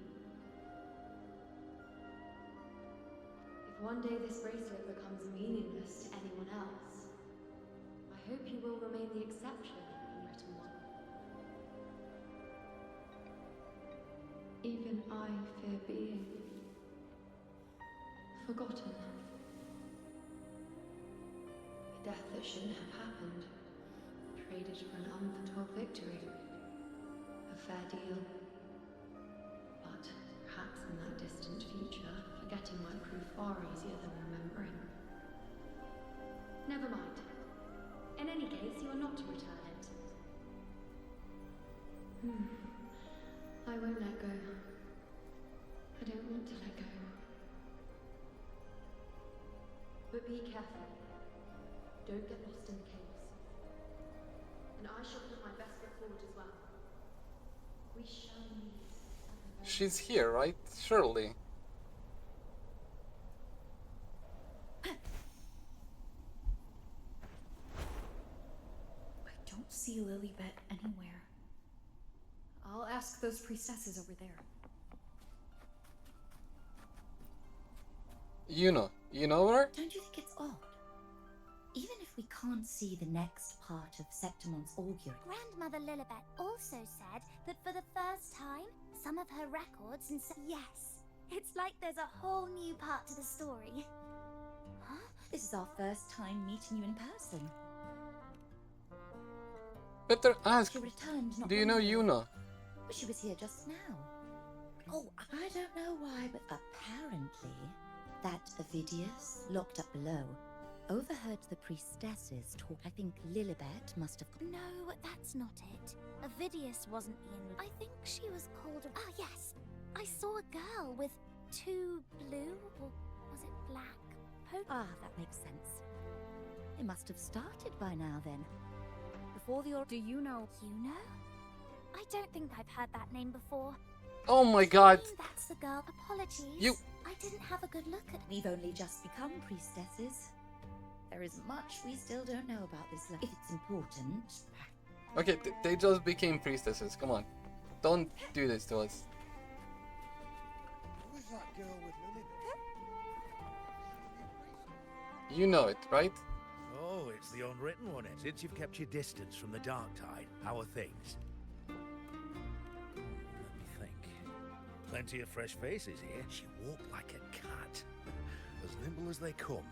If one day this bracelet becomes meaningless to anyone else, I hope you will remain the exception, unwritten one. Even I fear being forgotten. A death that shouldn't have happened, traded for an unforetold victory. A fair deal. But perhaps in that distant future, forgetting might prove far easier than remembering. Never mind. In any case, you are not to return it. I won't let go. I don't want to let go. But be careful. Don't get lost in the caves. And I shall put my best foot forward as well. We shall meet. She's here, right? Surely. I don't see Lilybet anywhere. I'll ask those priestesses over there. Iuno, you know her? Don't you think it's odd? Even if we can't see the next part of Septimon's augury. Grandmother Lilibet also said that for the first time, some of her records and yes, it's like there's a whole new part to the story. Huh? This is our first time meeting you in person. Better ask. She returned not Do you know long ago. Iuno? She was here just now. Oh, I don't know why, but apparently that Ovidius, locked up below, overheard the priestesses talk. I think Lilibet must have... No, that's not it. Ovidius wasn't in. I think she was called... Ah, yes. I saw a girl with 2 blue, or was it black? Ah, that makes sense. It must have started by now then. Before the... Do you know... Iuno? I don't think I've heard that name before. Oh my god. That's the girl. Apologies. You... I didn't have a good look at... We've only just become priestesses. There is much we still don't know about this. If it's important... Okay, they just became priestesses. Come on. Don't do this to us. Who is that girl with Lily? You know it, right? Oh, it's the unwritten one. Since you've kept your distance from the dark tide, how are things? Let me think. Plenty of fresh faces here. She walked like a cat. As nimble as they come.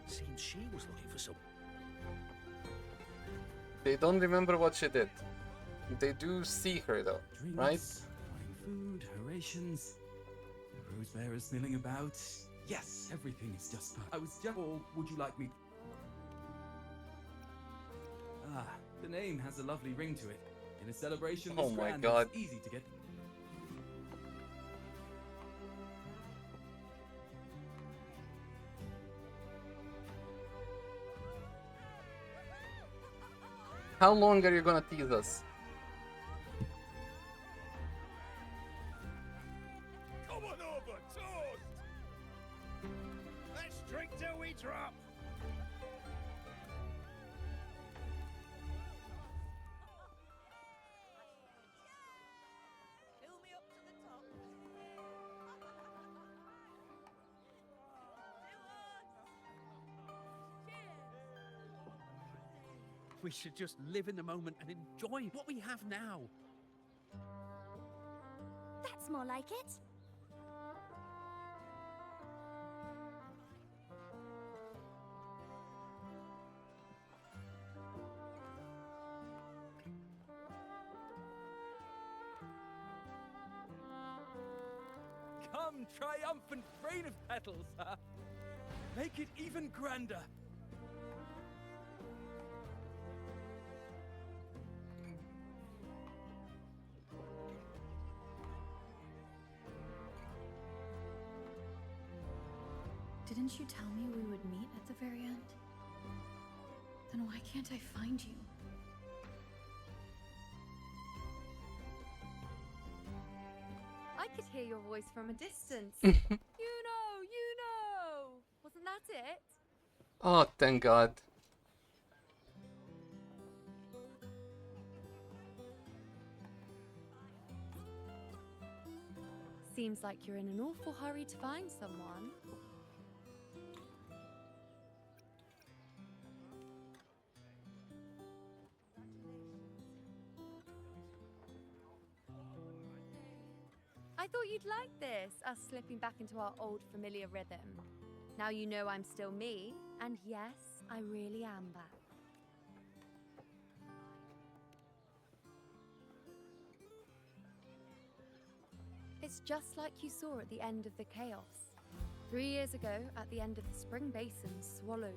Seems she was looking for some... They don't remember what she did. They do see her though, Drinks, right? fine food, her rations, the rose bearers milling about. Yes, everything is just fine. I was just... Or would you like me... Ah, the name has a lovely ring to it. In a celebration this Oh my grand, God. it's easy to get... How long are you gonna tease us? Come on over, toast! Let's drink till we drop! We should just live in the moment and enjoy what we have now. That's more like it. Come, triumphant rain of petals, huh? Make it even grander. Didn't you tell me we would meet at the very end? Then why can't I find you? I could hear your voice from a distance. You know! Wasn't that it? Oh, thank God. Seems like you're in an awful hurry to find someone. I thought you'd like this, us slipping back into our old familiar rhythm. Now you know I'm still me, and yes, I really am back. It's just like you saw at the end of the chaos. 3 years ago, at the end of the spring basin, swallowed.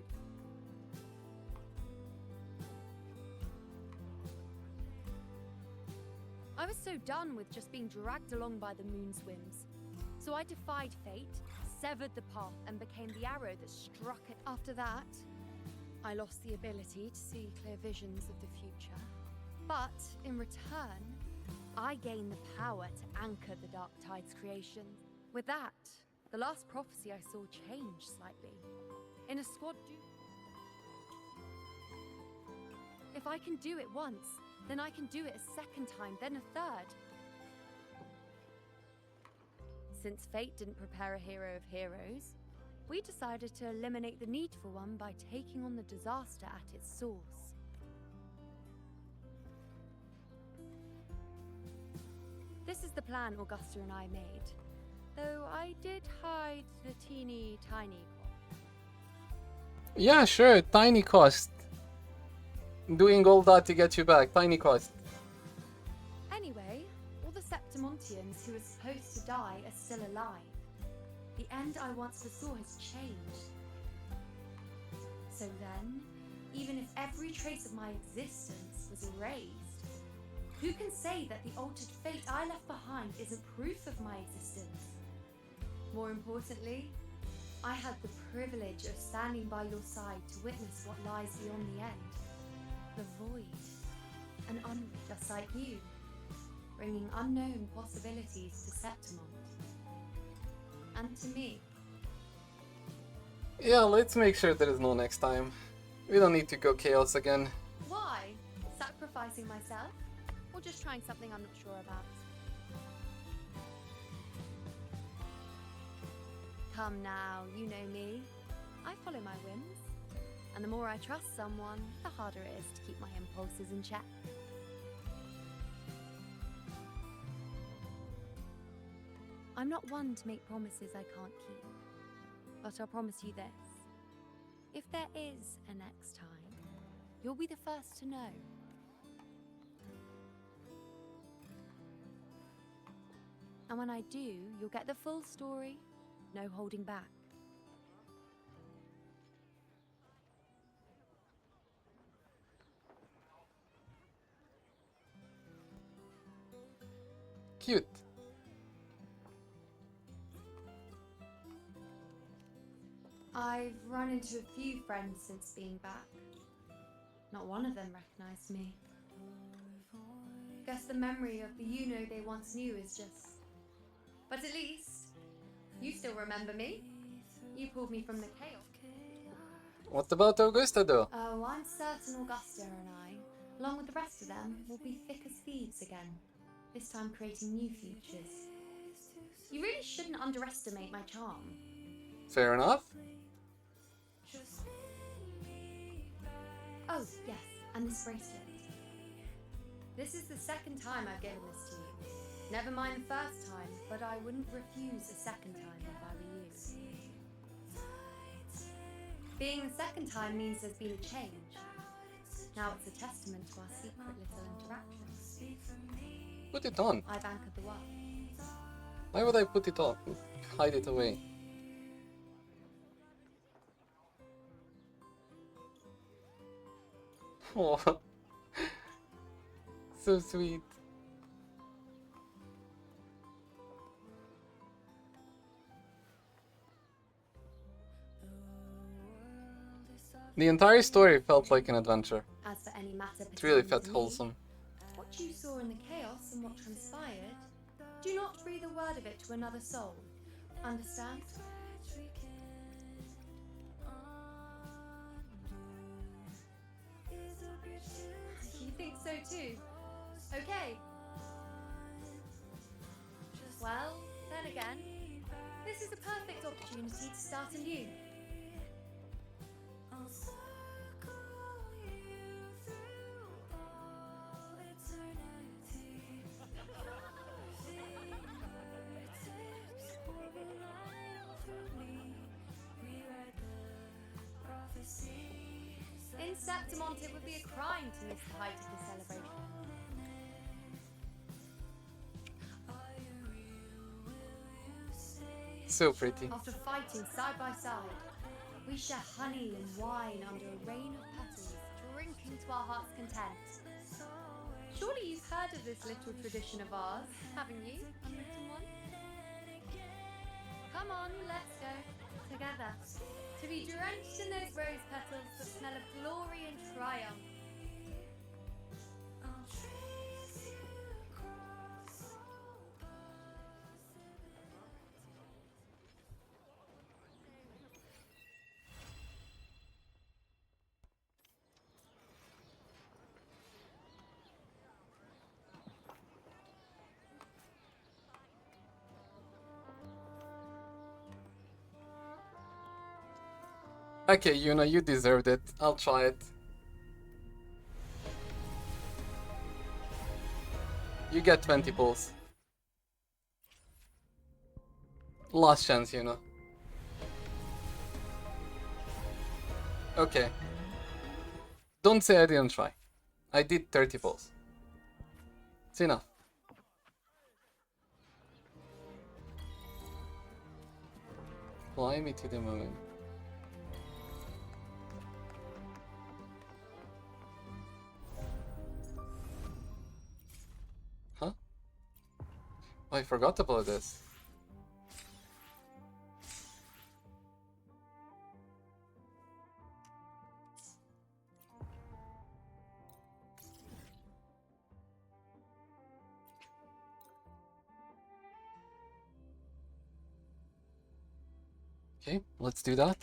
I was so done with just being dragged along by the moon's whims. So I defied fate, severed the path, and became the arrow that struck it. After that, I lost the ability to see clear visions of the future. But in return, I gained the power to anchor the Dark Tide's creation. With that, the last prophecy I saw changed slightly. In a squad If I can do it once, then I can do it a second time, then a third. Since fate didn't prepare a hero of heroes, we decided to eliminate the need for one by taking on the disaster at its source. This is the plan Augusta and I made, though I did hide the teeny tiny. Yeah, sure, tiny cost. Doing all that to get you back, tiny cost. Anyway, all the Septimontians who were supposed to die are still alive. The end I once foresaw has changed. So then, even if every trace of my existence was erased, who can say that the altered fate I left behind isn't proof of my existence? More importantly, I had the privilege of standing by your side to witness what lies beyond the end. The void. An unreal, just like you, bringing unknown possibilities to Septimont. And to me. Yeah, let's make sure there is no next time. We don't need to go chaos again. Why? Sacrificing myself? Or just trying something I'm not sure about? Come now, you know me. I follow my whims. And the more I trust someone, the harder it is to keep my impulses in check. I'm not one to make promises I can't keep. But I'll promise you this. If there is a next time, you'll be the first to know. And when I do, you'll get the full story, no holding back. Cute. I've run into a few friends since being back. Not one of them recognized me. Guess the memory of the Iuno they once knew is just... But at least, you still remember me. You pulled me from the chaos. What about Augusta though? Oh, I'm certain Augusta and I, along with the rest of them, will be thick as thieves again. This time creating new futures. You really shouldn't underestimate my charm. Fair enough. Oh, yes, and this bracelet. This is the second time I've given this to you. Never mind the first time, but I wouldn't refuse a second time if I were you. Being the second time means there's been a change. Now it's a testament to our secret little interactions. Put it on. I've anchored the world. Why would I put it on? Hide it away. Oh, so sweet. The entire story felt like an adventure. As for any matter It really pertaining felt to me, wholesome. what you saw in the chaos and what transpired, do not breathe a word of it to another soul. Understand? You think so too? Okay. Well, then again, this is a perfect opportunity to start anew. In Septimont, it would be a crime to miss the height of the celebration. So pretty. After fighting side by side, we share honey and wine under a rain of petals, drinking to our heart's content. Surely you've heard of this little tradition of ours, haven't you, unwritten one? Come on, let's go. Together. To be drenched in those rose petals that smell of glory and triumph. Okay, Iuno, you deserved it. I'll try it. You get 20 pulls. Last chance, Iuno. Okay. Don't say I didn't try. I did 30 pulls. It's enough. Fly me to the moon. Huh? I forgot about this. Okay, let's do that.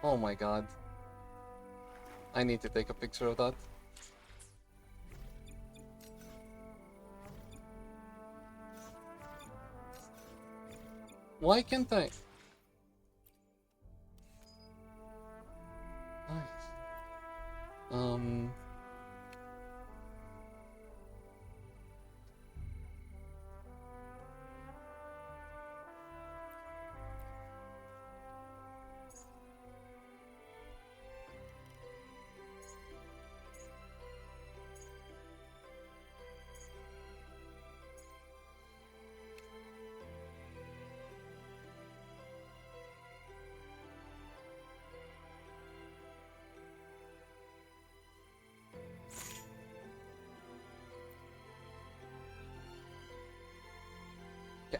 Oh my god. I need to take a picture of that. Why can't I? Nice. Yeah.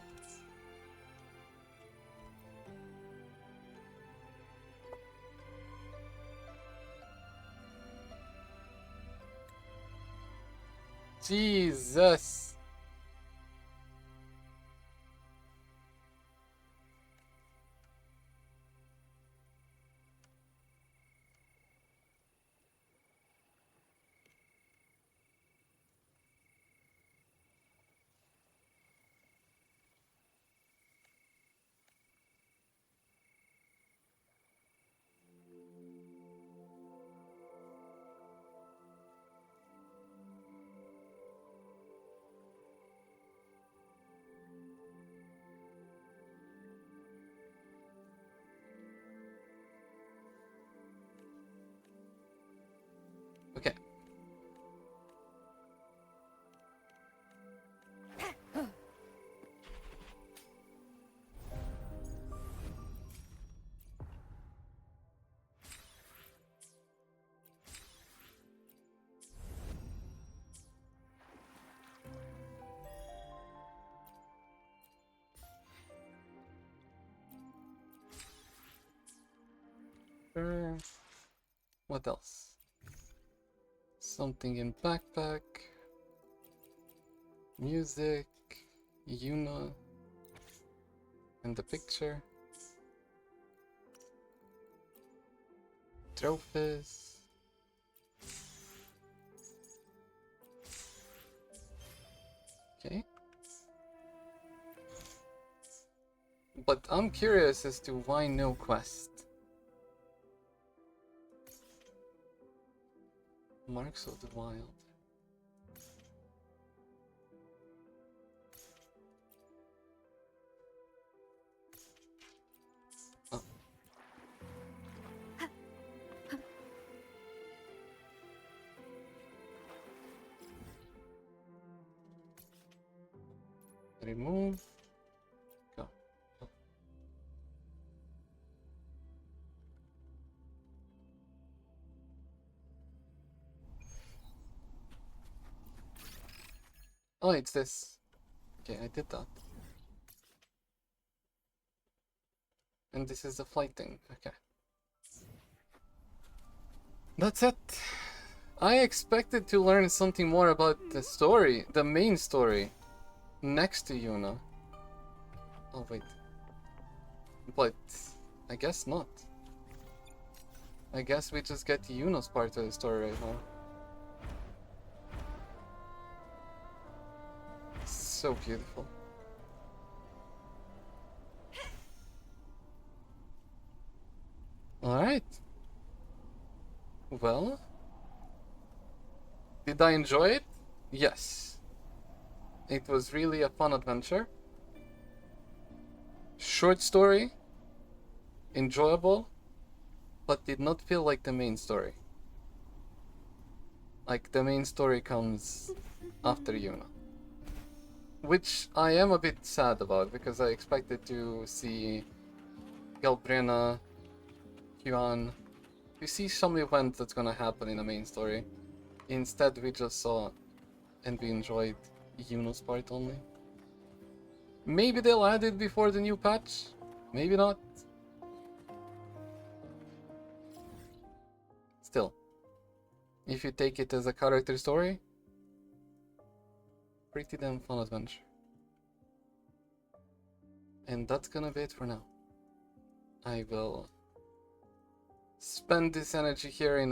Jesus. Okay. What else? Something in backpack. Music. Iuno. And the picture. Trophies. Okay. But I'm curious as to why no quest. Marks of the Wild. Remove. Go. Oh, it's this. Okay, I did that. And this is the flight thing. Okay. That's it. I expected to learn something more about the story, the main story, next to Iuno. Oh, wait. But I guess not. I guess we just get Iuno's part of the story right now. So beautiful. Alright. Well, did I enjoy it? Yes. It was really a fun adventure. Short story. Enjoyable. But did not feel like the main story. Like, the main story comes after Iuno. Which I am a bit sad about, because I expected to see Galbrina, Huan, to see some event that's gonna happen in the main story. Instead, we just saw and we enjoyed Iuno's part only. Maybe they'll add it before the new patch, maybe not. Still, if you take it as a character story, pretty damn fun adventure. And that's gonna be it for now. I will spend this energy here in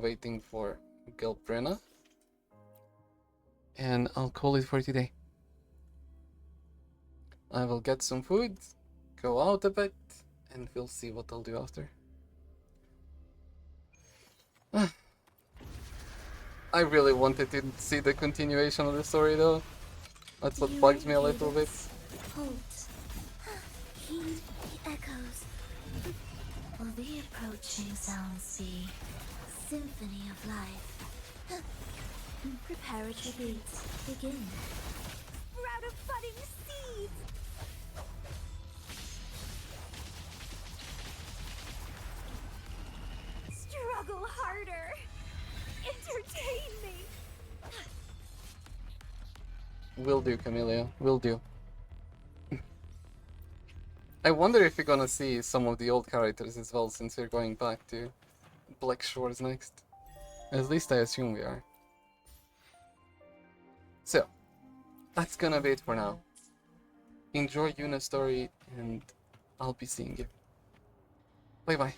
waiting for Galbrina. And I'll call it for today. I will get some food, go out a bit, and we'll see what I'll do after. I really wanted to see the continuation of the story though. That's what bugs me a little bit. Halt. Heed the echoes. Will the approaching sounds be symphony of life? Preparatory beats begin. Sprout of budding seeds! Struggle harder! Entertain me! Will do, Camellia. Will do. I wonder if we're gonna see some of the old characters as well, since we're going back to Black Shores next. At least I assume we are. So, that's gonna be it for now. Enjoy Iuno's story, and I'll be seeing you. Bye bye.